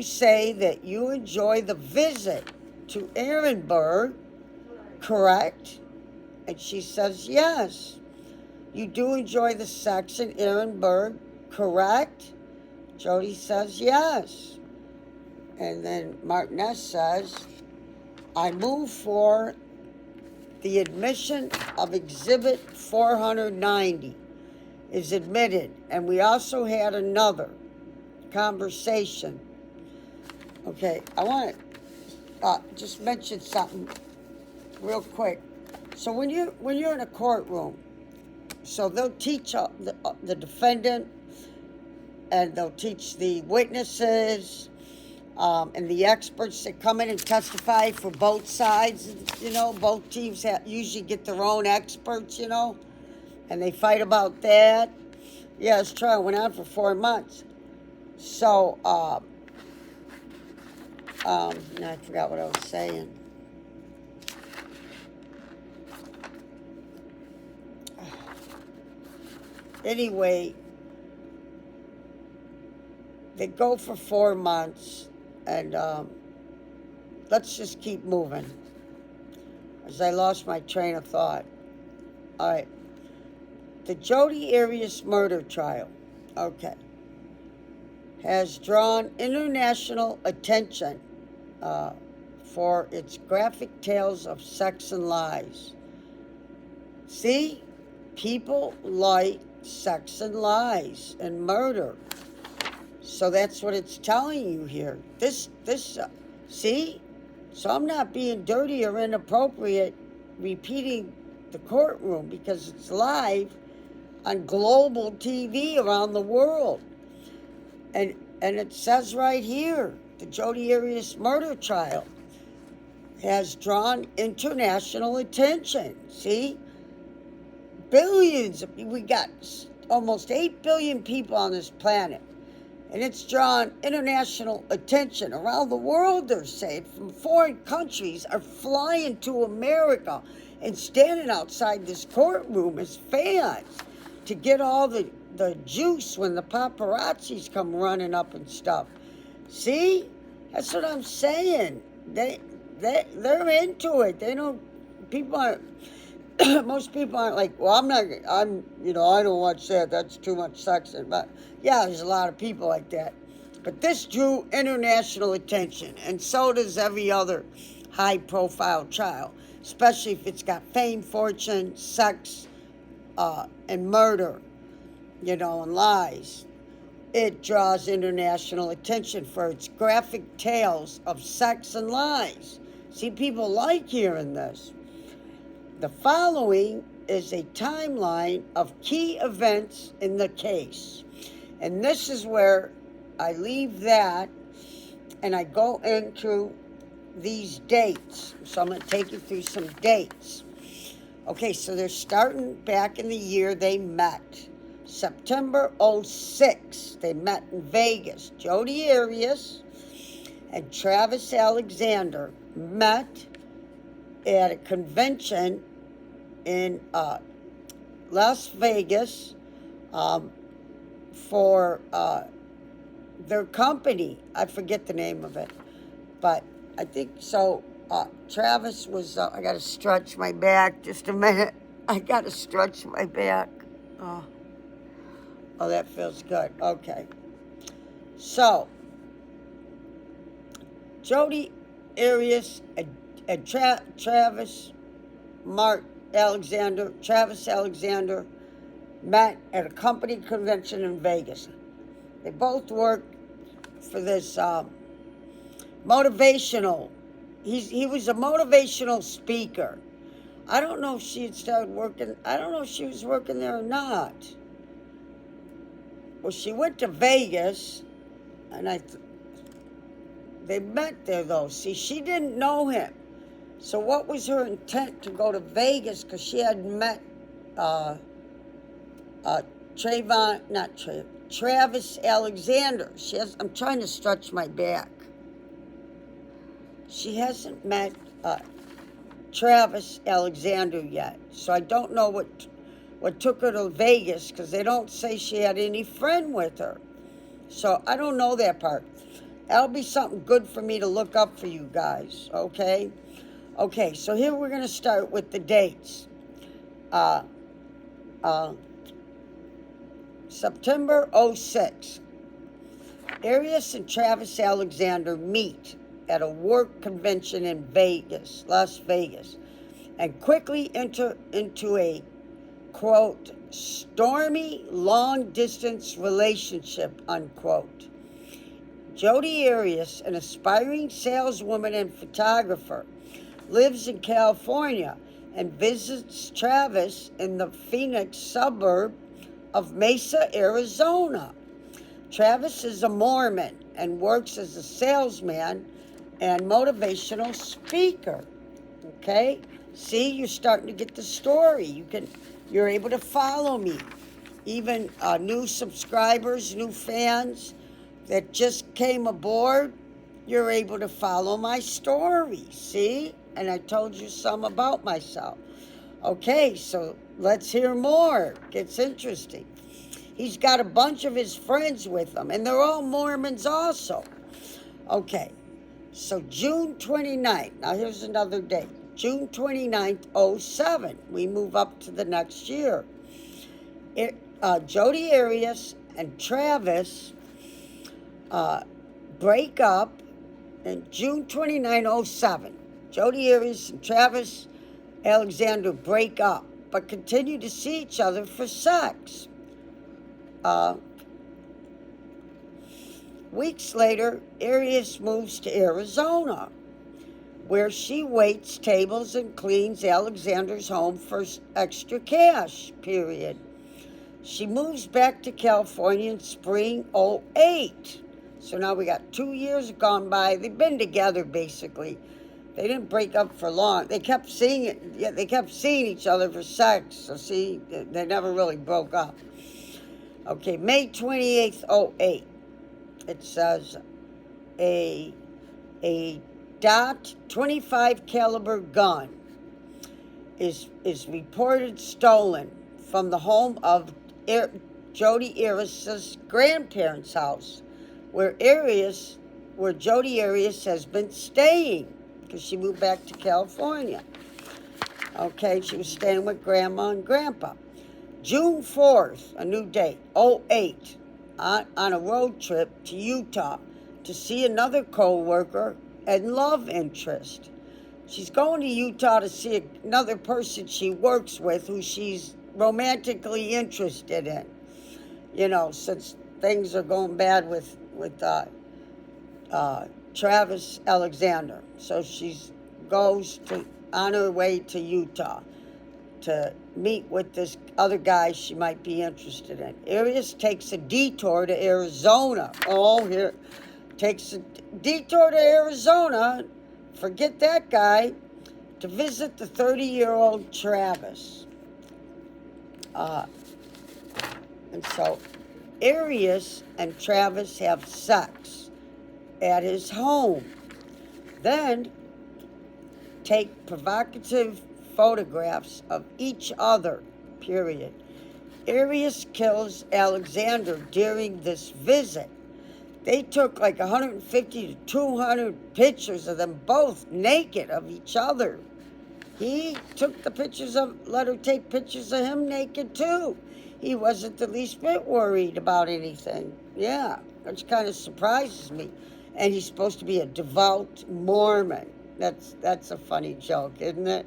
say that you enjoy the visit to Ehrenberg, correct? And she says, yes. You do enjoy the sex in Ehrenberg, correct? Jody says, yes. And then Martinez says, I move for the admission of Exhibit 490 is admitted. And we also had another conversation. Okay, I want to just mention something real quick. So when you're in a courtroom, so they'll teach the defendant, and they'll teach the witnesses, and the experts that come in and testify for both sides. Both teams usually get their own experts, and they fight about that. Yeah, this trial went on for 4 months. So, I forgot what I was saying. Anyway, they go for 4 months, and let's just keep moving, as I lost my train of thought. All right. The Jodi Arias murder trial, okay, has drawn international attention for its graphic tales of sex and lies. See? People like sex and lies and murder. So that's what it's telling you here. See? So I'm not being dirty or inappropriate repeating the courtroom, because it's live on global TV around the world. And it says right here, the Jodi Arias murder trial has drawn international attention. See? Billions. We got almost 8 billion people on this planet. And it's drawn international attention around the world, they're saying. From foreign countries are flying to America and standing outside this courtroom as fans to get all the juice when the paparazzis come running up and stuff. See? That's what I'm saying. They're into it. They don't, people aren't, most people aren't like, well, I don't watch that. That's too much sex. But yeah, there's a lot of people like that. But this drew international attention, and so does every other high-profile trial, especially if it's got fame, fortune, sex, and murder, and lies. It draws international attention for its graphic tales of sex and lies. See, people like hearing this. The following is a timeline of key events in the case. And this is where I leave that and I go into these dates. So I'm going to take you through some dates. Okay, so they're starting back in the year they met. September 06, they met in Vegas. Jodi Arias and Travis Alexander met at a convention in Las Vegas for their company. I forget the name of it, but I think so. Travis was, I got to stretch my back just a minute. I got to stretch my back. Oh, that feels good. Okay. So, Jodi Arias and Travis Alexander met at a company convention in Vegas. They both worked for this motivational. He was a motivational speaker. I don't know if she had started working. I don't know if she was working there or not. Well, she went to Vegas, and they met there though. See, she didn't know him. So what was her intent to go to Vegas? Because she had met Travis Alexander. I'm trying to stretch my back. She hasn't met Travis Alexander yet. So I don't know what took her to Vegas, because they don't say she had any friend with her. So I don't know that part. That'll be something good for me to look up for you guys, okay? Okay, so here we're going to start with the dates. September 06. Arias and Travis Alexander meet at a work convention in Vegas, Las Vegas, and quickly enter into a, quote, stormy long-distance relationship, unquote. Jodi Arias, an aspiring saleswoman and photographer, lives in California and visits Travis in the Phoenix suburb of Mesa, Arizona. Travis is a Mormon and works as a salesman and motivational speaker. Okay? See, you're starting to get the story. You're able to follow me. Even new subscribers, new fans that just came aboard, you're able to follow my story. See? And I told you some about myself. Okay, so let's hear more. Gets interesting. He's got a bunch of his friends with him, and they're all Mormons also. Okay, so June 29th. Now here's another date. June 29th, 07. We move up to the next year. Jodi Arias and Travis break up in June 29, 07. Jodi Arias and Travis Alexander break up, but continue to see each other for sex. Weeks later, Arias moves to Arizona, where she waits tables and cleans Alexander's home for extra cash, period. She moves back to California in spring 08. So now we got 2 years gone by. They've been together, basically. They didn't break up for long. They kept seeing it. Yeah, they kept seeing each other for sex. So see, they never really broke up. Okay, May 28th, 08. It says a .25 caliber gun is reported stolen from the home of Jodi Arias' grandparents' house, where Jodi Arias has been staying, because she moved back to California. Okay, she was staying with Grandma and Grandpa. June 4th, a new date, 08, on a road trip to Utah to see another co-worker and love interest. She's going to Utah to see another person she works with who she's romantically interested in. You know, since things are going bad with Travis Alexander. So she goes on her way to Utah to meet with this other guy she might be interested in. Arias takes a detour to Arizona. Takes a detour to Arizona, forget that guy, to visit the 30-year-old Travis. And so Arias and Travis have sex at his home. Then take provocative photographs of each other, period. Arius kills Alexander during this visit. They took like 150 to 200 pictures of them both naked of each other. He took the pictures let her take pictures of him naked too. He wasn't the least bit worried about anything. Yeah, which kind of surprises me. And he's supposed to be a devout Mormon. That's a funny joke, isn't it?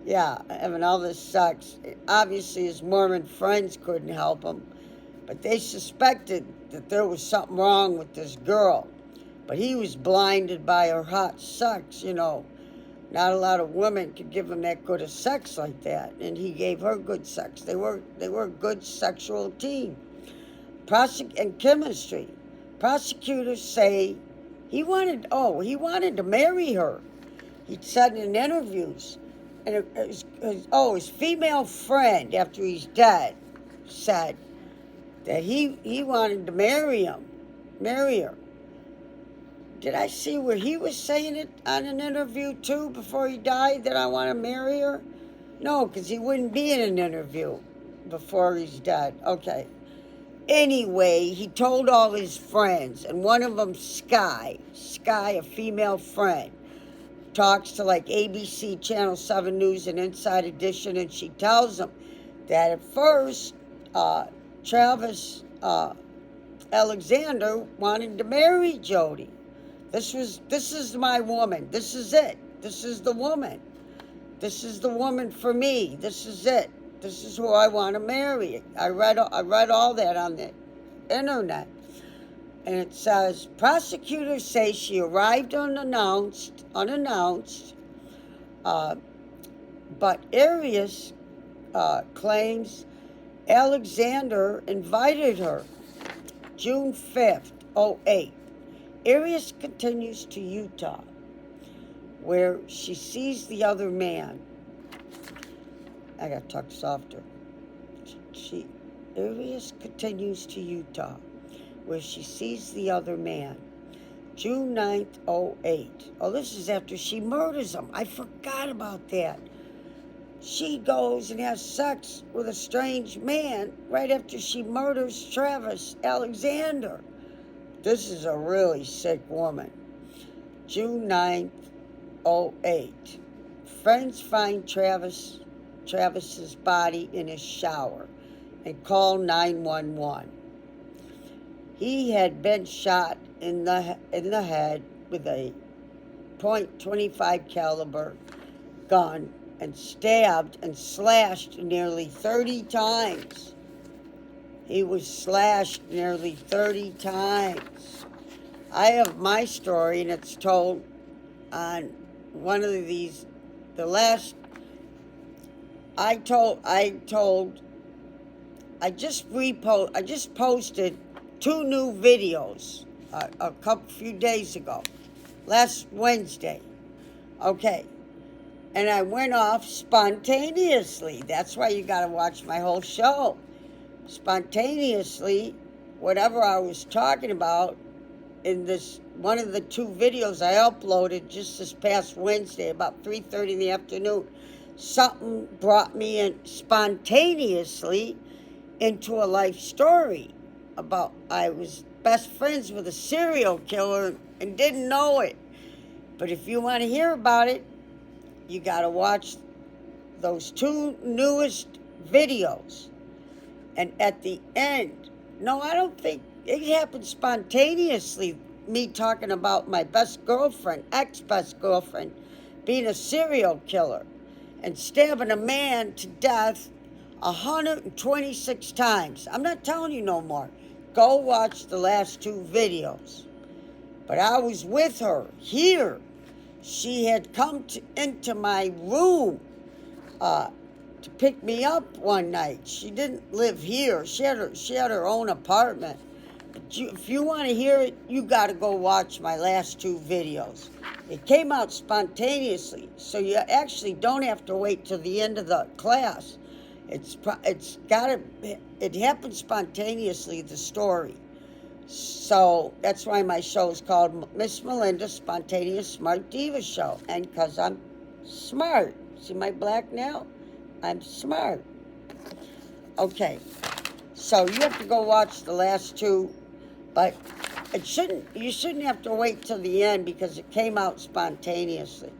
Yeah, having all this sex. Obviously, his Mormon friends couldn't help him, but they suspected that there was something wrong with this girl. But he was blinded by her hot sex, Not a lot of women could give him that good of sex like that, and he gave her good sex. They were a good sexual team. And chemistry. Prosecutors say he wanted to marry her. He said in interviews, and his female friend after he's dead said that he wanted to marry her. Did I see where he was saying it on an interview too before he died, that I want to marry her? No, because he wouldn't be in an interview before he's dead. Okay. Anyway, he told all his friends, and one of them, Sky, a female friend, talks to like ABC, Channel 7 News, and Inside Edition, and she tells him that at first, Travis Alexander wanted to marry Jody. This is my woman. This is it. This is the woman. This is the woman for me. This is it. This is who I want to marry. I read all that on the internet. And it says, prosecutors say she arrived unannounced, but Arius claims Alexander invited her. June 5th, 2008. Arius continues to Utah, where she sees the other man. I gotta talk softer. Arius continues to Utah, where she sees the other man. June 9th, 2008. Oh, this is after she murders him. I forgot about that. She goes and has sex with a strange man right after she murders Travis Alexander. This is a really sick woman. June 9th, 2008. Friends find Travis's body in his shower and call 911. He had been shot in the head with a .25 caliber gun and stabbed and slashed nearly 30 times. He was slashed nearly 30 times. I have my story, and it's told on one of these. I just posted 2 new videos a few days ago, last Wednesday. Okay. And I went off spontaneously. That's why you got to watch my whole show. Spontaneously, whatever I was talking about in this one of the 2 videos I uploaded just this past Wednesday about 3:30 in the afternoon, something brought me in spontaneously into a life story about I was best friends with a serial killer and didn't know it. But if you want to hear about it, you got to watch those 2 newest videos. And at the end, no, I don't think it happened spontaneously, me talking about my best girlfriend, ex-best girlfriend, being a serial killer and stabbing a man to death 126 times. I'm not telling you no more. Go watch the last 2 videos. But I was with her here. She had come into my room to pick me up one night. She didn't live here. She had her own apartment. But if you want to hear it, you got to go watch my last 2 videos. It came out spontaneously, so you actually don't have to wait till the end of the class. It happened spontaneously, the story. So that's why my show is called Miss Melinda Spontaneous Smart Diva Show. And because I'm smart. See my black nail? I'm smart. Okay, so you have to go watch the last two, but you shouldn't have to wait till the end because it came out spontaneously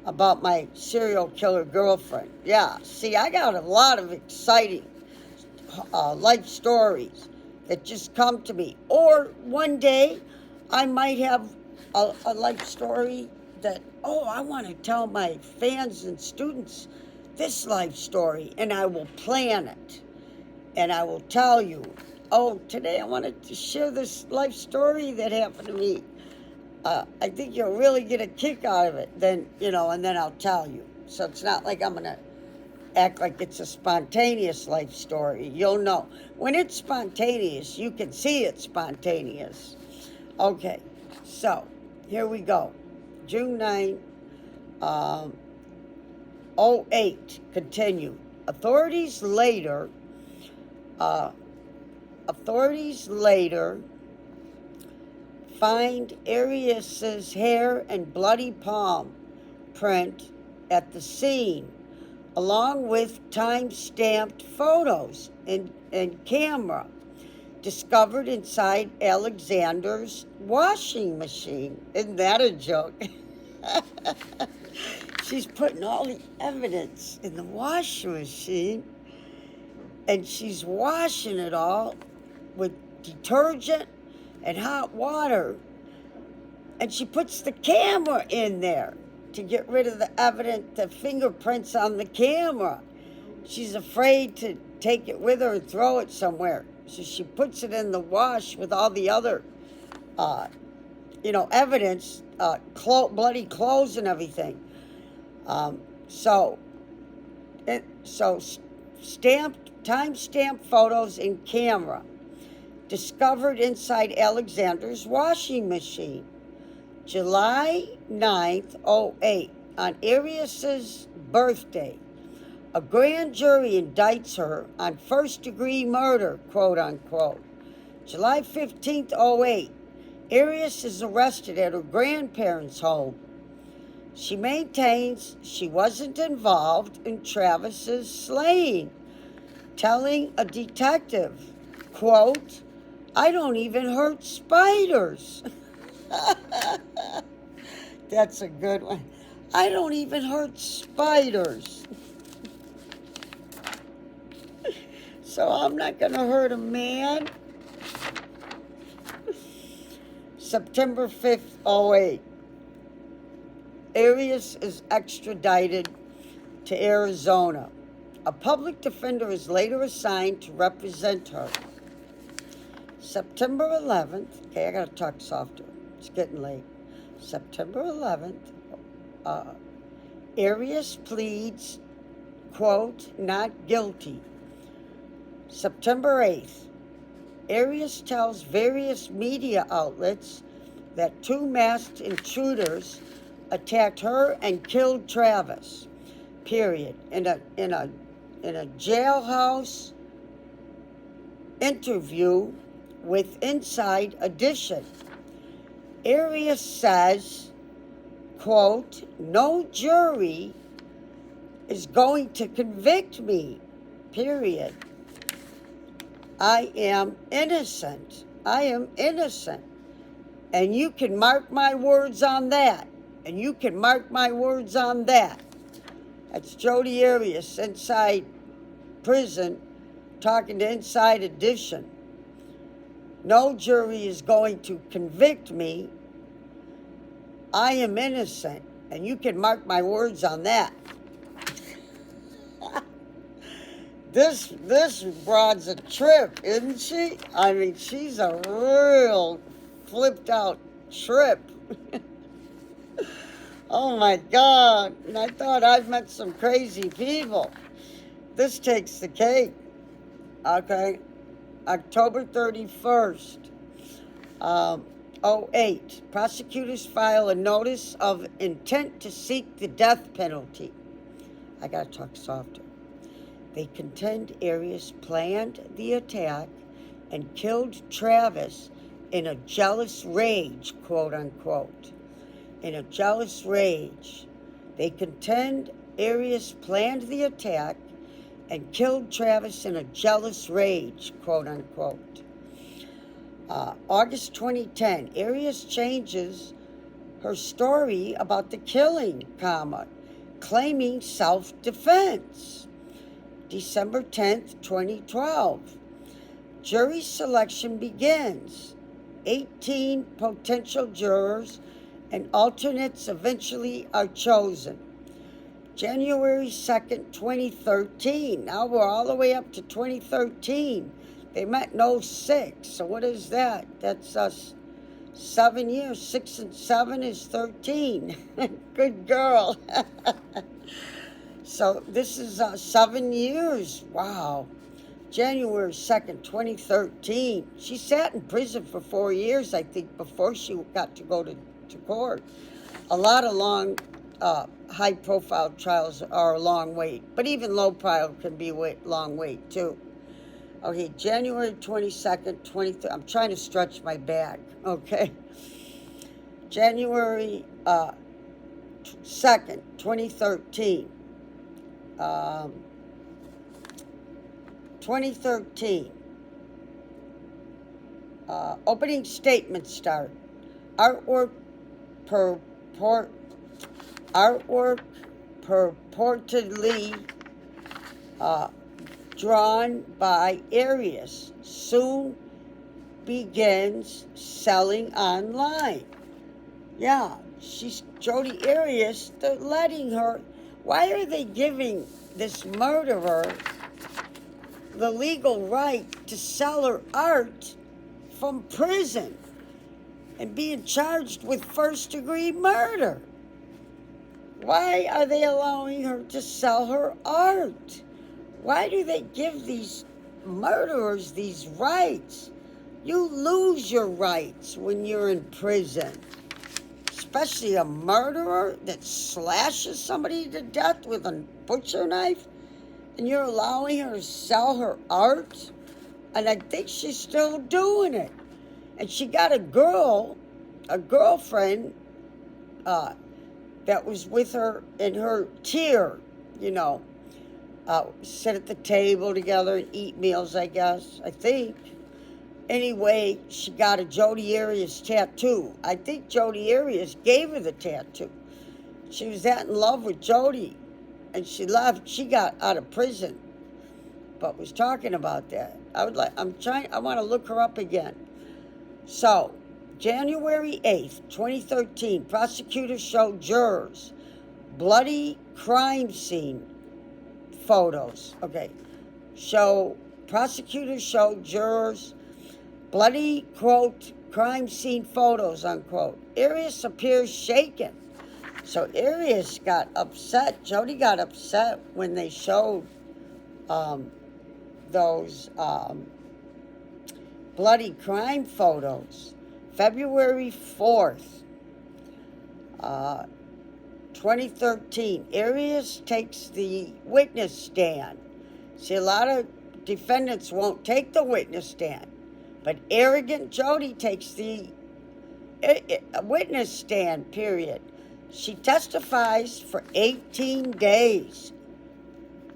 about my serial killer girlfriend. Yeah, see, I got a lot of exciting life stories that just come to me. Or one day I might have a life story that, oh, I want to tell my fans and students this life story, and I will plan it. And I will tell you, oh, today I wanted to share this life story that happened to me. I think you'll really get a kick out of it. Then, and then I'll tell you. So it's not like I'm going to act like it's a spontaneous life story. You'll know. When it's spontaneous, you can see it's spontaneous. Okay, so here we go. June 9, 08, continue. Authorities later find Arias's hair and bloody palm print at the scene, along with time-stamped photos and camera discovered inside Alexander's washing machine. Isn't that a joke? She's putting all the evidence in the washing machine, and she's washing it all with detergent and hot water, and she puts the camera in there to get rid of the fingerprints on the camera. She's afraid to take it with her and throw it somewhere, so she puts it in the wash with all the other evidence, bloody clothes and everything. So time-stamped photos in camera discovered inside Alexander's washing machine. July 9th, 08, on Arias's birthday, a grand jury indicts her on first-degree murder, quote-unquote. July 15th, 08, Arias is arrested at her grandparents' home. She maintains she wasn't involved in Travis's slaying, telling a detective, quote, "I don't even hurt spiders." That's a good one. I don't even hurt spiders. So I'm not going to hurt a man. September 5th, 08. Arias is extradited to Arizona. A public defender is later assigned to represent her. September 11th, okay, I gotta talk softer. It's getting late. September 11th, Arias pleads, quote, not guilty. September 8th, Arias tells various media outlets that two masked intruders attacked her and killed Travis. Period. In a jailhouse interview with Inside Edition, Arias says, quote, "No jury is going to convict me. Period. I am innocent. I am innocent. And you can mark my words on that. And you can mark my words on that." That's Jodi Arias inside prison talking to Inside Edition. No jury is going to convict me. I am innocent. And you can mark my words on that. This broad's a trip, isn't she? I mean, she's a real flipped out trip. Oh my God. And I thought I've met some crazy people. This takes the cake. Okay. October 31st, 08. Prosecutors file a notice of intent to seek the death penalty. I gotta talk softer. They contend Arias planned the attack and killed Travis in a jealous rage, quote unquote. In a jealous rage. They contend Arias planned the attack and killed Travis in a jealous rage, quote unquote. August 2010, Arias changes her story about the killing, claiming self-defense. December 10th, 2012, jury selection begins. 18 potential jurors and alternates eventually are chosen. January 2nd, 2013. Now we're all the way up to 2013. They met in 06. So what is that? That's 7 years. 6 and 7 is 13. Good girl. So this is 7 years. Wow. January 2nd, 2013. She sat in prison for 4 years, I think, before she got to go to court. A lot of long, high-profile trials are a long wait, but even low-profile can be long wait, too. Okay, January 22nd, 2013. I'm trying to stretch my back, okay? January 2nd, 2013. 2013. Opening statement start. Artwork purportedly drawn by Arias soon begins selling online. Yeah, she's Jodi Arias. They're letting her. Why are they giving this murderer the legal right to sell her art from prison and being charged with first-degree murder? Why are they allowing her to sell her art? Why do they give these murderers these rights? You lose your rights when you're in prison. Especially a murderer that slashes somebody to death with a butcher knife, and you're allowing her to sell her art? And I think she's still doing it. And she got a girlfriend that was with her in her tier, sit at the table together and eat meals, I guess, I think. Anyway, she got a Jodi Arias tattoo. I think Jodi Arias gave her the tattoo. She was that in love with Jodi, and she left. She got out of prison, but was talking about that. I want to look her up again. So, January 8th, 2013, prosecutors showed jurors bloody crime scene photos. Okay. Prosecutors showed jurors bloody, quote, crime scene photos, unquote. Arias appears shaken. So Arias got upset. Jodi got upset when they showed those bloody crime photos. February 4th, 2013, Arias takes the witness stand. See, a lot of defendants won't take the witness stand, but arrogant Jodi takes the witness stand, period. She testifies for 18 days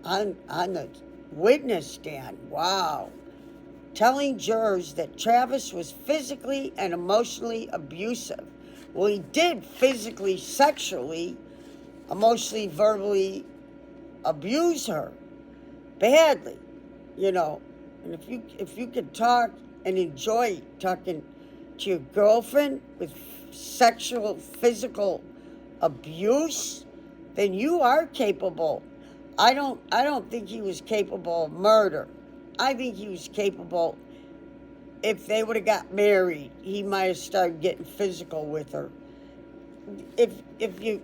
on the witness stand. Wow. Telling jurors that Travis was physically and emotionally abusive. Well, he did physically, sexually, emotionally, verbally abuse her badly, And if you could talk and enjoy talking to your girlfriend with sexual, physical abuse, then you are capable. I don't think he was capable of murder. I think he was capable. If they would have got married, he might have started getting physical with her. If you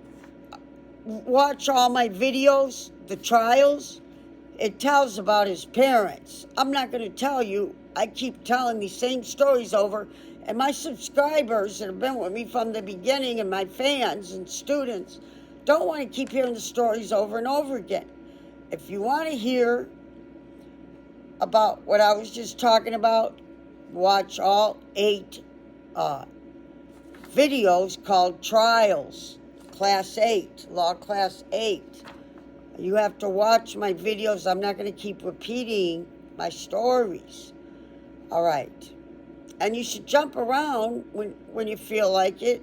watch all my videos, the trials, it tells about his parents. I'm not going to tell you. I keep telling these same stories over, and my subscribers that have been with me from the beginning and my fans and students don't want to keep hearing the stories over and over again. If you want to hear about what I was just talking about, watch all 8 videos called Trials, Class 8, Law Class 8. You have to watch my videos. I'm not going to keep repeating my stories. All right. And you should jump around when you feel like it.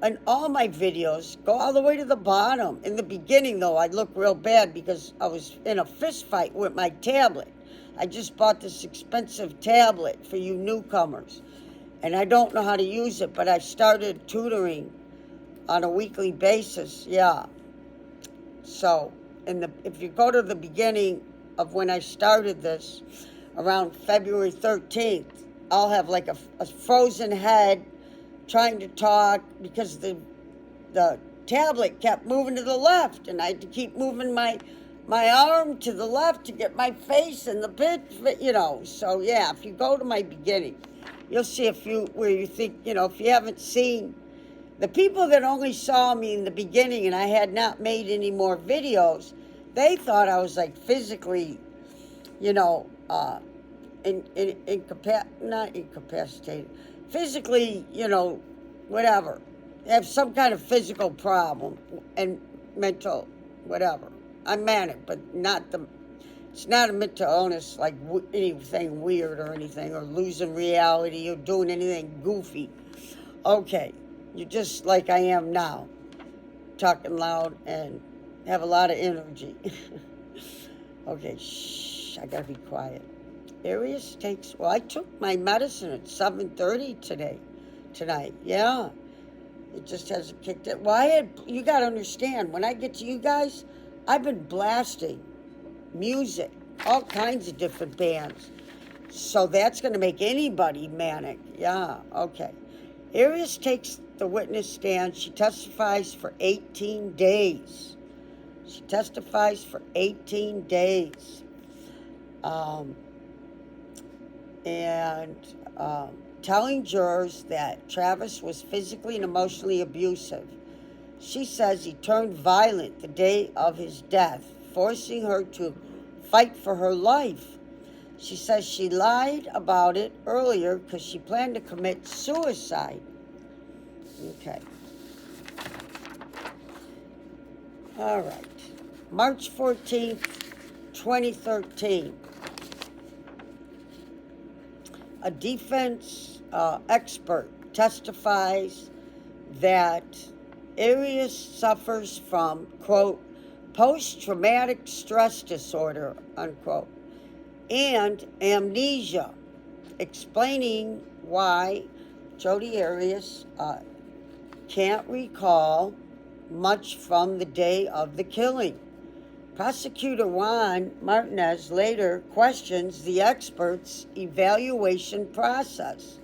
And all my videos go all the way to the bottom. In the beginning, though, I'd look real bad because I was in a fist fight with my tablet. I just bought this expensive tablet for you newcomers. And I don't know how to use it, but I started tutoring on a weekly basis. Yeah. So, if you go to the beginning of when I started this, around February 13th, I'll have like a frozen head trying to talk because the tablet kept moving to the left, and I had to keep moving my arm to the left to get my face in the pit, So, yeah, if you go to my beginning, you'll see a few where you think, if you haven't seen, the people that only saw me in the beginning and I had not made any more videos, they thought I was like physically, not incapacitated, physically, whatever, have some kind of physical problem and mental, whatever. I'm manic, but it's not a mental illness like anything weird or anything, or losing reality or doing anything goofy. Okay, you're just like I am now, talking loud and have a lot of energy. Okay, shh, I gotta be quiet. Arius I took my medicine at 7:30 tonight, yeah. It just hasn't kicked in. You gotta understand, when I get to you guys, I've been blasting music, all kinds of different bands. So that's gonna make anybody manic, yeah, okay. Arius takes the witness stand. She testifies for 18 days. She testifies for 18 days. Telling jurors that Travis was physically and emotionally abusive. She says he turned violent the day of his death, forcing her to fight for her life. She says she lied about it earlier because she planned to commit suicide. Okay. All right. March 14th, 2013. A defense expert testifies that Arius suffers from, quote, post-traumatic stress disorder, unquote, and amnesia, explaining why Jodi Arias can't recall much from the day of the killing. Prosecutor Juan Martinez later questions the expert's evaluation process.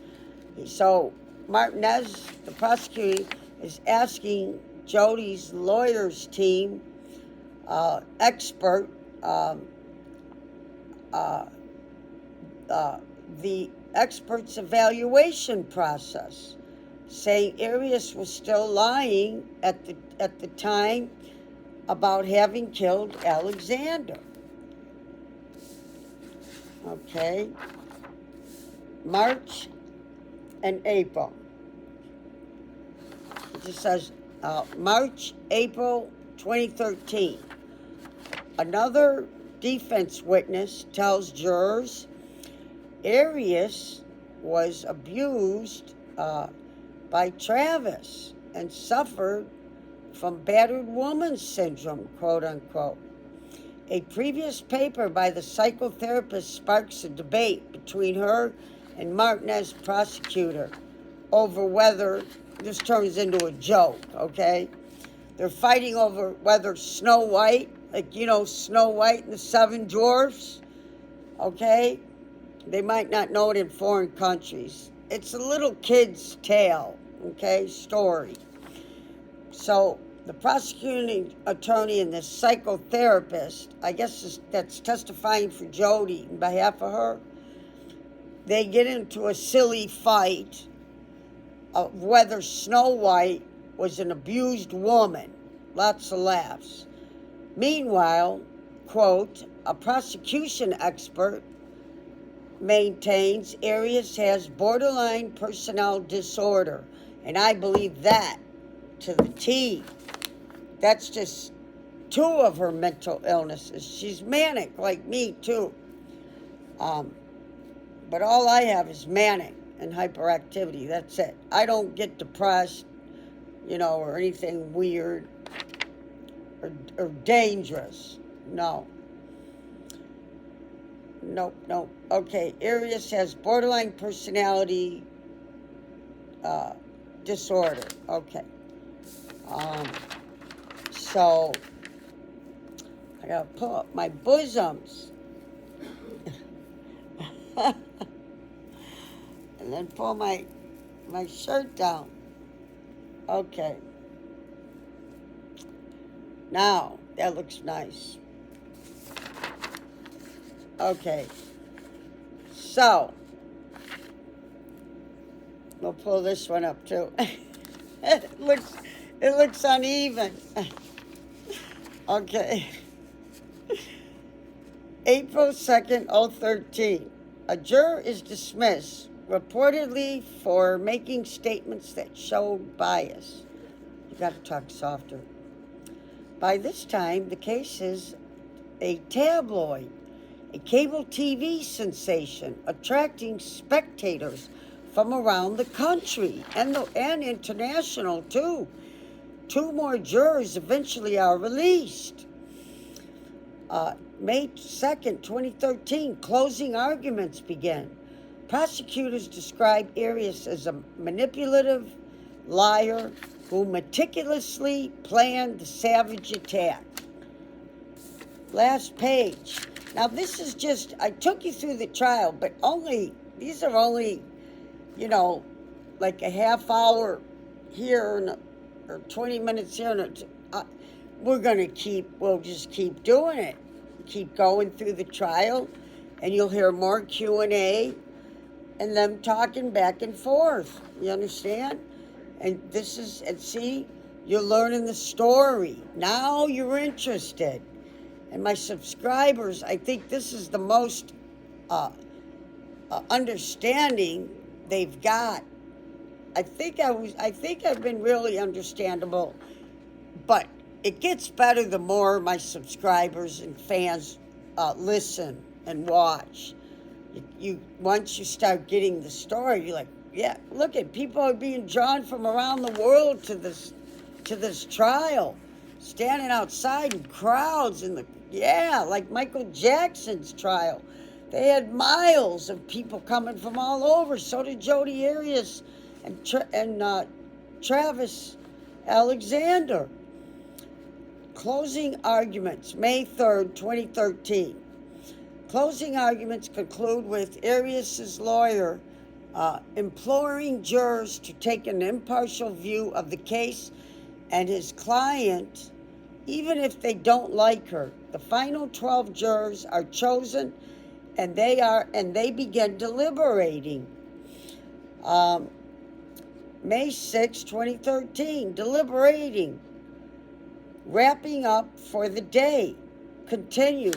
So Martinez, the prosecutor, is asking Jodi's lawyers team, expert, the expert's evaluation process, saying Arius was still lying at the time about having killed Alexander. Okay. March and April. It just says March, April 2013. Another defense witness tells jurors Arius was abused by Travis and suffered from battered woman syndrome, quote unquote. A previous paper by the psychotherapist sparks a debate between her and Martinez prosecutor over whether this turns into a joke, okay? They're fighting over whether Snow White, Snow White and the Seven Dwarfs, okay? They might not know it in foreign countries. It's a little kid's tale, okay, story. So the prosecuting attorney and the psychotherapist, I guess that's testifying for Jodi on behalf of her, they get into a silly fight of whether Snow White was an abused woman. Lots of laughs. Meanwhile, quote, a prosecution expert maintains Arius has borderline personality disorder, and I believe that to the T. That's just two of her mental illnesses. She's manic like me too. But all I have is manic and hyperactivity. That's it. I don't get depressed, or anything weird or dangerous. No. Nope. Okay, Arius has borderline personality disorder. Okay. So I gotta pull up my bosoms. And then pull my shirt down. Okay. Now, that looks nice. Okay. So, we'll pull this one up too. It looks uneven. Okay. April 2nd, 2013. A juror is dismissed, reportedly for making statements that showed bias. You got to talk softer. By this time, the case is a tabloid, a cable TV sensation, attracting spectators from around the country and international too. 2 more jurors eventually are released. May 2nd, 2013, closing arguments began. Prosecutors describe Arius as a manipulative liar who meticulously planned the savage attack. Last page. Now this is just, I took you through the trial, but these are only, like a half hour here or 20 minutes here. We'll just keep doing it. Keep going through the trial, and you'll hear more Q&A and them talking back and forth. You understand? And see, you're learning the story. Now you're interested. And my subscribers, I think this is the most understanding they've got. I think I've been really understandable, but it gets better the more my subscribers and fans listen and watch. Once you start getting the story, you're like, yeah, look at people are being drawn from around the world to this trial, standing outside in crowds like Michael Jackson's trial. They had miles of people coming from all over. So did Jodi Arias and Travis Alexander. Closing arguments, May 3rd, 2013. Closing arguments conclude with Arias' lawyer imploring jurors to take an impartial view of the case and his client, even if they don't like her. The final 12 jurors are chosen, and they begin deliberating. May 6, 2013, deliberating. Wrapping up for the day. Continue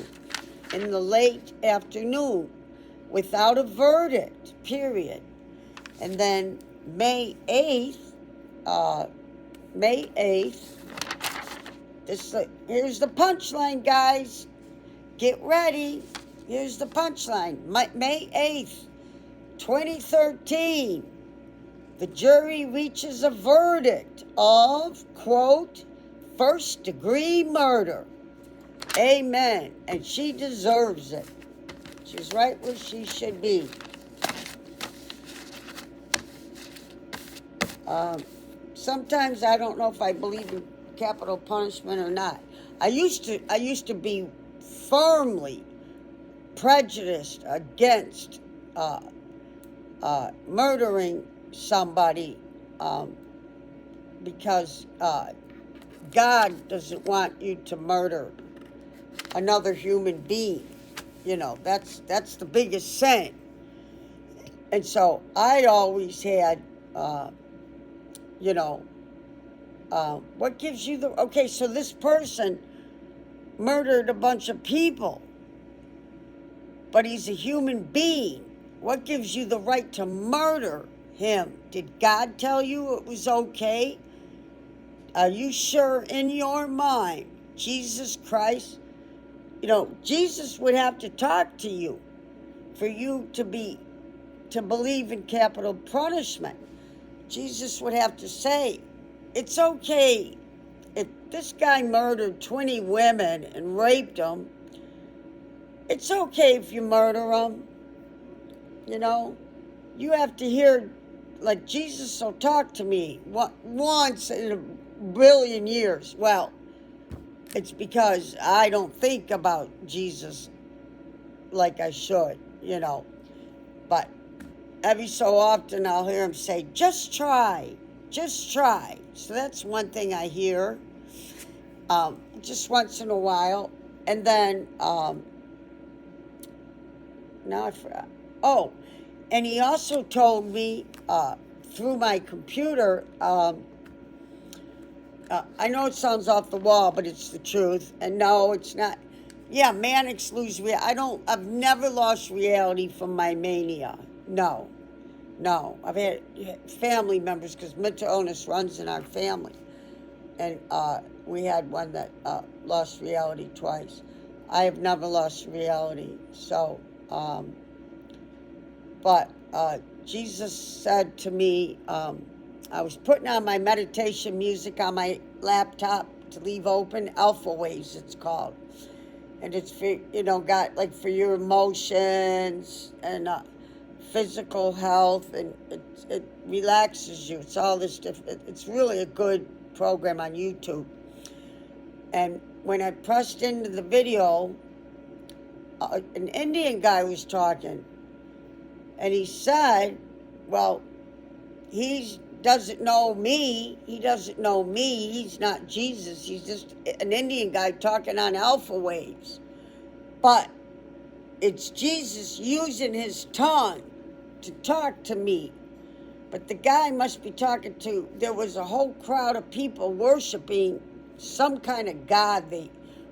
in the late afternoon without a verdict, period. And then May 8th, here's the punchline, guys. Get ready. Here's the punchline. May 8th, 2013, the jury reaches a verdict of, quote, first-degree murder. Amen. And she deserves it. She's right where she should be. Sometimes I don't know if I believe in capital punishment or not. I used to be firmly prejudiced against murdering somebody because God doesn't want you to murder another human being. That's the biggest sin. And so I always had, what gives you okay, so this person murdered a bunch of people, but he's a human being. What gives you the right to murder him? Did God tell you it was okay? Are you sure in your mind Jesus Christ, Jesus would have to talk to you for you to believe in capital punishment. Jesus would have to say, it's okay. If this guy murdered 20 women and raped them, it's okay if you murder them. You have to hear, like, Jesus will talk to me once in a billion years. Well, it's because I don't think about Jesus like I should, But every so often I'll hear him say, just try. So that's one thing I hear, just once in a while. And then, now I forgot. Oh, and he also told me through my computer, I know it sounds off the wall, but it's the truth. And no, it's not. Yeah, manics lose reality. I've never lost reality from my mania. No. I've had family members, because mental illness runs in our family. And we had one that lost reality twice. I have never lost reality. So, but Jesus said to me, I was putting on my meditation music on my laptop to leave open, Alpha Waves it's called. And it's for, got like for your emotions and physical health, and it relaxes you. It's all this different. It's really a good program on YouTube. And when I pressed into the video, an Indian guy was talking, and he said, well, he doesn't know me. He's not Jesus. He's just an Indian guy talking on alpha waves. But it's Jesus using his tongue to talk to me. But the guy must be talking to, there was a whole crowd of people worshiping some kind of God,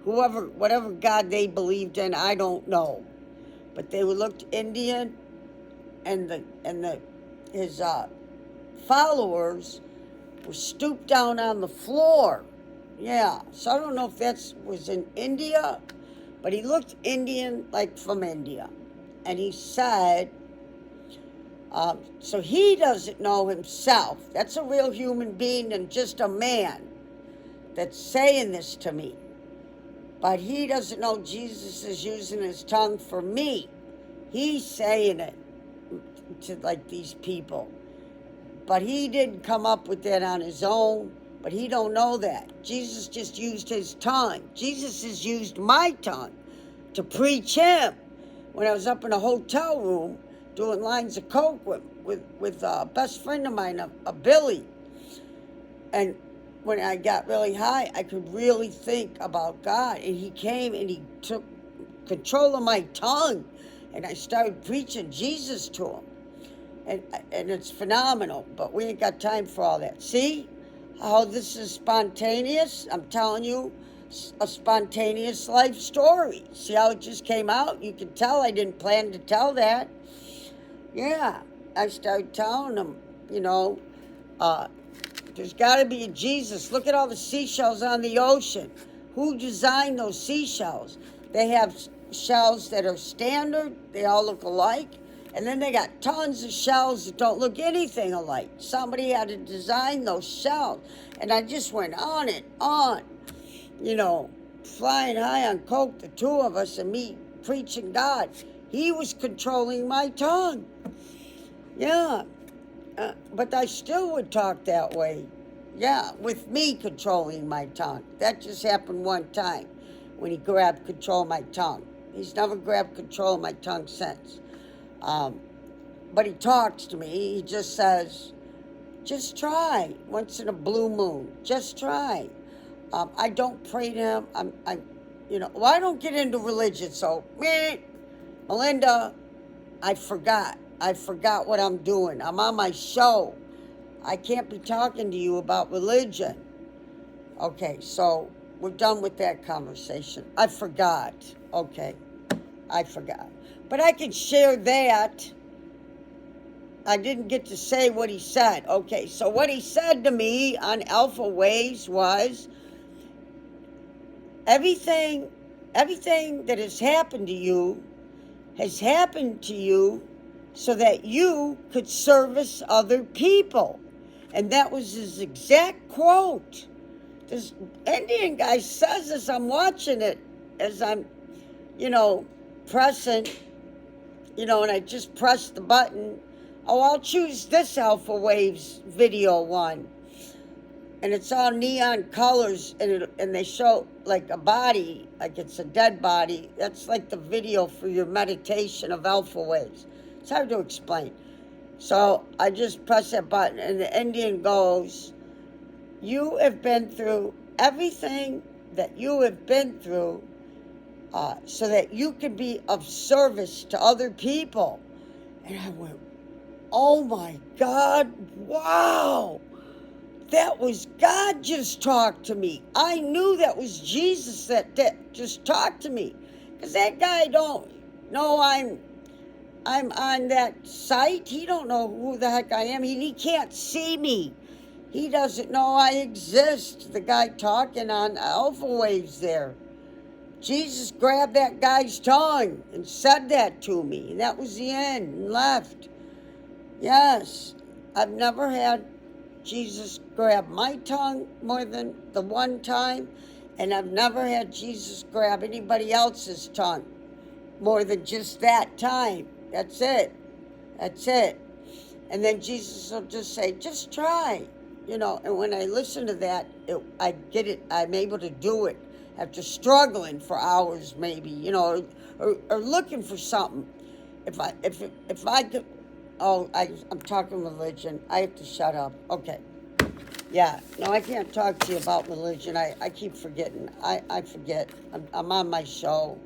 whatever God they believed in, I don't know. But they looked Indian, and his followers were stooped down on the floor. Yeah, so I don't know if that was in India, but he looked Indian, like from India. And he said, so he doesn't know himself. That's a real human being and just a man that's saying this to me. But he doesn't know Jesus is using his tongue for me. He's saying it to like these people. But he didn't come up with that on his own. But he don't know that. Jesus just used his tongue. Jesus has used my tongue to preach him. When I was up in a hotel room doing lines of coke with a best friend of mine, a Billy. And when I got really high, I could really think about God. And he came and he took control of my tongue. And I started preaching Jesus to him. And it's phenomenal, but we ain't got time for all that. See how this is spontaneous? I'm telling you, a spontaneous life story. See how it just came out? You can tell I didn't plan to tell that. Yeah, I started telling them, there's got to be a Jesus. Look at all the seashells on the ocean. Who designed those seashells? They have shells that are standard. They all look alike. And then they got tons of shells that don't look anything alike. Somebody had to design those shells. And I just went on and on, flying high on coke, the two of us, and me preaching God. He was controlling my tongue. Yeah. But I still would talk that way. Yeah, with me controlling my tongue. That just happened one time when he grabbed control of my tongue. He's never grabbed control of my tongue since. But he talks to me. He just says, just try. Once in a blue moon, just try. I don't pray to him. I don't get into religion. So, Melinda, I forgot what I'm doing. I'm on my show. I can't be talking to you about religion. Okay, so we're done with that conversation. I forgot. Okay, I forgot. But I can share that. I didn't get to say what he said. Okay, so what he said to me on Alpha Waves was, Everything, everything that has happened to you so that you could service other people. And that was his exact quote. This Indian guy says this. I'm watching it as I'm, pressing, and I just press the button. Oh, I'll choose this Alpha Waves video one. And it's all neon colors, and they show like a body, like it's a dead body. That's like the video for your meditation of alpha waves. It's hard to explain. So I just press that button, and the Indian goes, "You have been through everything that you have been through so that you can be of service to other people." And I went, "Oh my God, wow. That was God just talked to me." I knew that was Jesus that just talked to me. Because that guy don't know I'm on that site. He don't know who the heck I am. He can't see me. He doesn't know I exist. The guy talking on alpha waves there. Jesus grabbed that guy's tongue and said that to me. And that was the end, and left. Yes, I've never had Jesus grab my tongue more than the one time, and I've never had Jesus grab anybody else's tongue more than just that time. That's it. That's it. And then Jesus will just say, "Just try." And when I listen to that, I get it. I'm able to do it after struggling for hours, maybe, or looking for something. If I could, I'm talking religion. I have to shut up. Okay. Yeah, no, I can't talk to you about religion. I keep forgetting. I forget. I'm on my show.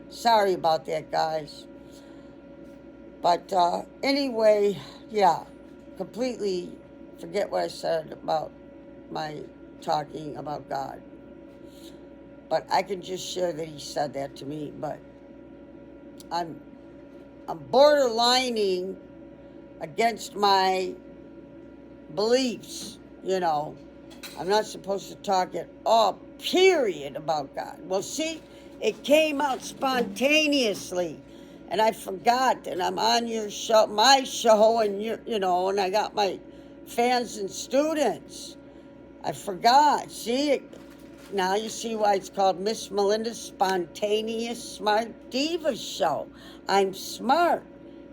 Sorry about that, guys. But anyway, yeah, completely forget what I said about my talking about God. But I can just share that he said that to me. But I'm borderlining against my beliefs. I'm not supposed to talk at all, period, about God. Well, see, it came out spontaneously, and I forgot that I'm on your show, my show, and and I got my fans and students. I forgot. See, now you see why it's called Miss Melinda's Spontaneous Smart Diva Show. I'm smart,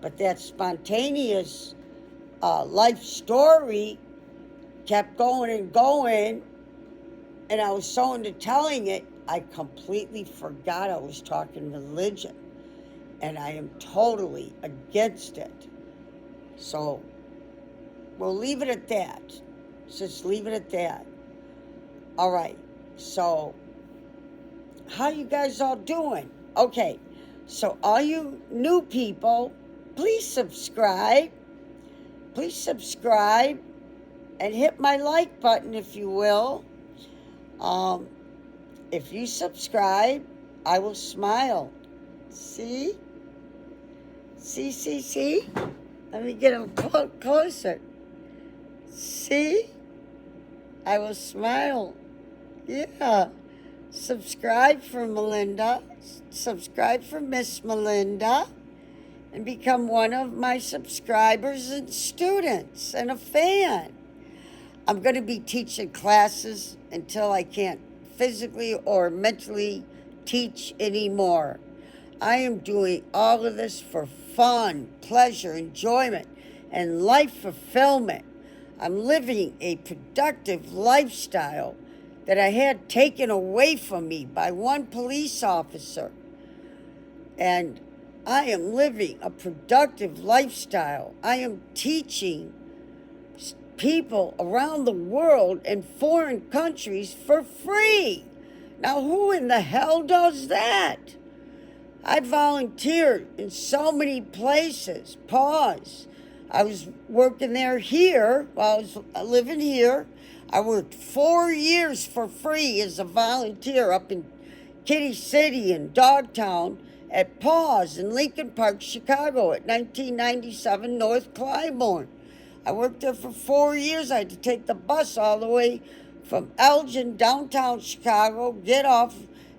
but that spontaneous life story kept going and going, and I was so into telling it, I completely forgot I was talking religion, and I am totally against it. So we'll leave it at that. Just leave it at that. All right, so how you guys all doing? Okay, so all you new people, please subscribe. Please subscribe. And hit my like button, if you will. If you subscribe, I will smile. See? See? Let me get them closer. See? I will smile. Yeah. Subscribe for Melinda. Subscribe for Miss Melinda. And become one of my subscribers and students and a fan. I'm going to be teaching classes until I can't physically or mentally teach anymore. I am doing all of this for fun, pleasure, enjoyment, and life fulfillment. I'm living a productive lifestyle that I had taken away from me by one police officer. And I am living a productive lifestyle. I am teaching people around the world in foreign countries for free. Now, who in the hell does that? I volunteered in so many places. Pause. I was working here while I was living here. I worked 4 years for free as a volunteer up in Kitty City and Dogtown at Pause in Lincoln Park, Chicago at 1997 North Clybourne. I worked there for 4 years. I had to take the bus all the way from Elgin, downtown Chicago, get off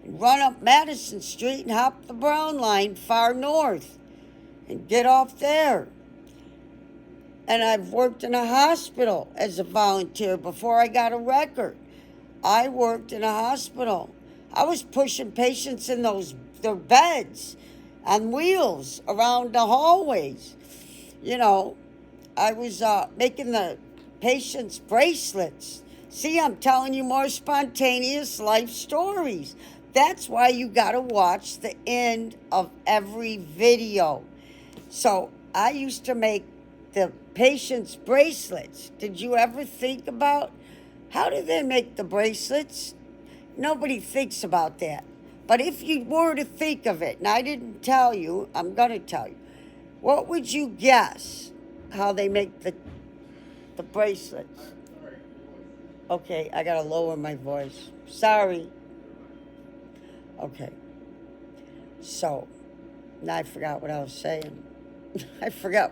run up Madison Street and hop the Brown Line far north and get off there. And I've worked in a hospital as a volunteer before I got a record. I worked in a hospital. I was pushing patients in their beds on wheels around the hallways. You know, I was making the patients bracelets. See, I'm telling you more spontaneous life stories. That's why you got to watch the end of every video. So I used to make the patients bracelets. Did you ever think about how do they make the bracelets? Nobody thinks about that. But if you were to think of it, and I didn't tell you, I'm going to tell you, what would you guess how they make the bracelets? Okay, I got to lower my voice. Sorry. Okay. So, now I forgot what I was saying. I forgot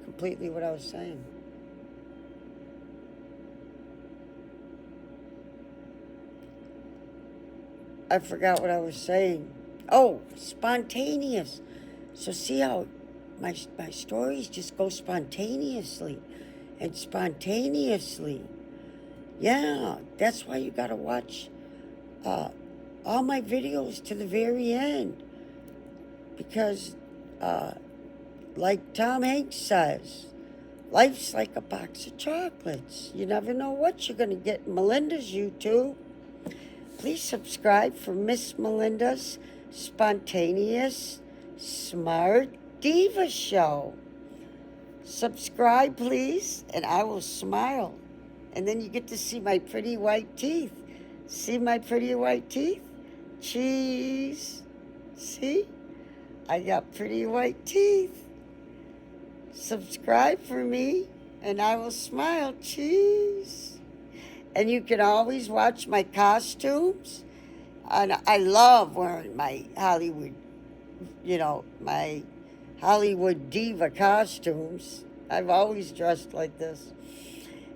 completely what I was saying. I forgot what I was saying. Oh, spontaneous. So see how my stories just go spontaneously and spontaneously. Yeah, that's why you got to watch all my videos to the very end. Because, like Tom Hanks says, life's like a box of chocolates. You never know what you're going to get in Melinda's YouTube. Please subscribe for Miss Melinda's Spontaneous Smart Diva Show. Subscribe, please, and I will smile. And then you get to see my pretty white teeth. See my pretty white teeth? Cheese. See? I got pretty white teeth. Subscribe for me, and I will smile. Cheese. And you can always watch my costumes. And I love wearing my Hollywood, my Hollywood diva costumes. I've always dressed like this.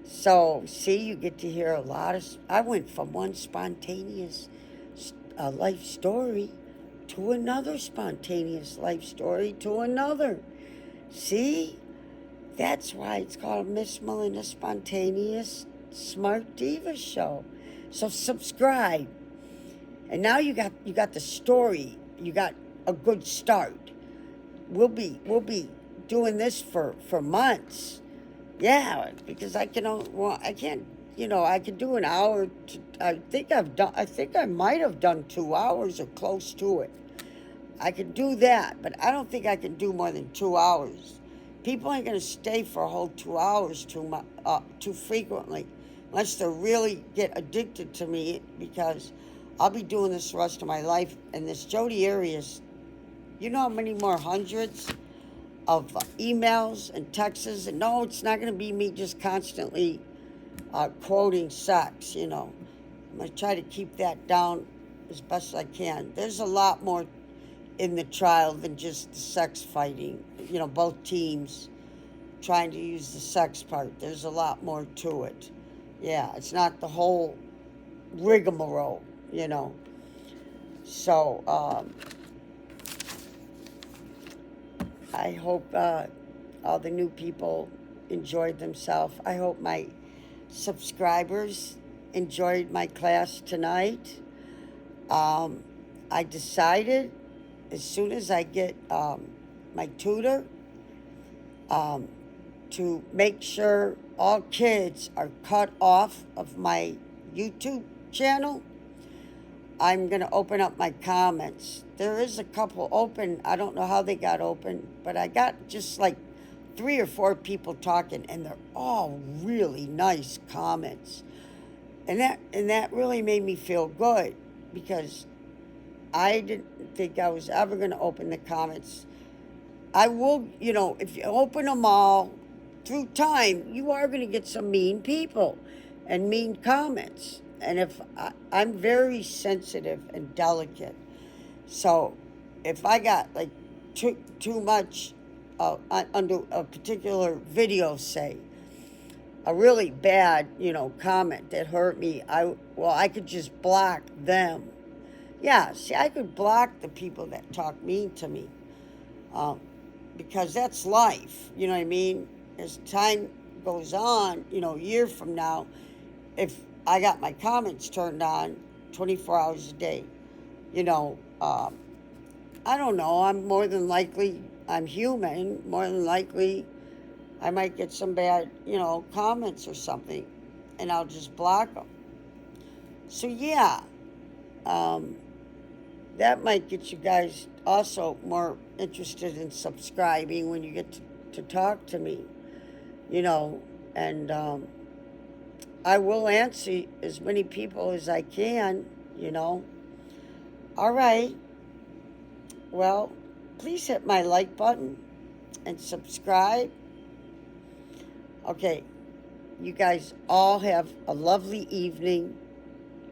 So, see, you get to hear a lot of... I went from one spontaneous life story to another spontaneous life story to another. See? That's why it's called Miss Melinda Spontaneous Smart Diva Show. So subscribe. And now you got the story. You got a good start. We'll be doing this for months. Yeah, because I can do an hour. I think I might have done 2 hours or close to it. I could do that, but I don't think I can do more than 2 hours. People ain't gonna stay for a whole 2 hours too frequently, unless they really get addicted to me, because I'll be doing this the rest of my life. And this Jody Arias, you know how many more hundreds of emails and texts? And no, it's not going to be me just constantly quoting sex, I'm going to try to keep that down as best as I can. There's a lot more in the trial than just the sex fighting, both teams trying to use the sex part. There's a lot more to it. Yeah, it's not the whole rigmarole, So, I hope all the new people enjoyed themselves. I hope my subscribers enjoyed my class tonight. I decided as soon as I get my tutor to make sure all kids are cut off of my YouTube channel, I'm going to open up my comments. There is a couple open. I don't know how they got open, but I got just like 3 or 4 people talking, and they're all really nice comments. And that really made me feel good, because I didn't think I was ever going to open the comments. I will, if you open them all through time, you are going to get some mean people and mean comments. And if I'm very sensitive and delicate, so if I got like too much under a particular video, say, a really bad, comment that hurt me, I could just block them. Yeah, see, I could block the people that talk mean to me, um, because that's life. You know what I mean? As time goes on, a year from now, if I got my comments turned on 24 hours a day, you know, um, I don't know. I'm human. More than likely, I might get some bad, comments or something, and I'll just block them. So, yeah, um, that might get you guys also more interested in subscribing when you get to talk to me, you know, and I will answer as many people as I can, you know. All right. Well, please hit my like button and subscribe. Okay. You guys all have a lovely evening.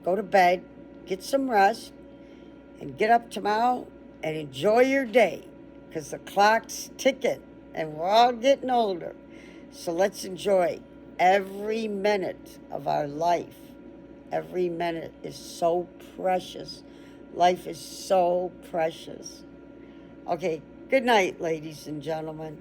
Go to bed, get some rest, and get up tomorrow and enjoy your day, because the clock's ticking and we're all getting older. So let's enjoy every minute of our life. Every minute is so precious. Life is so precious. Okay, good night, ladies and gentlemen.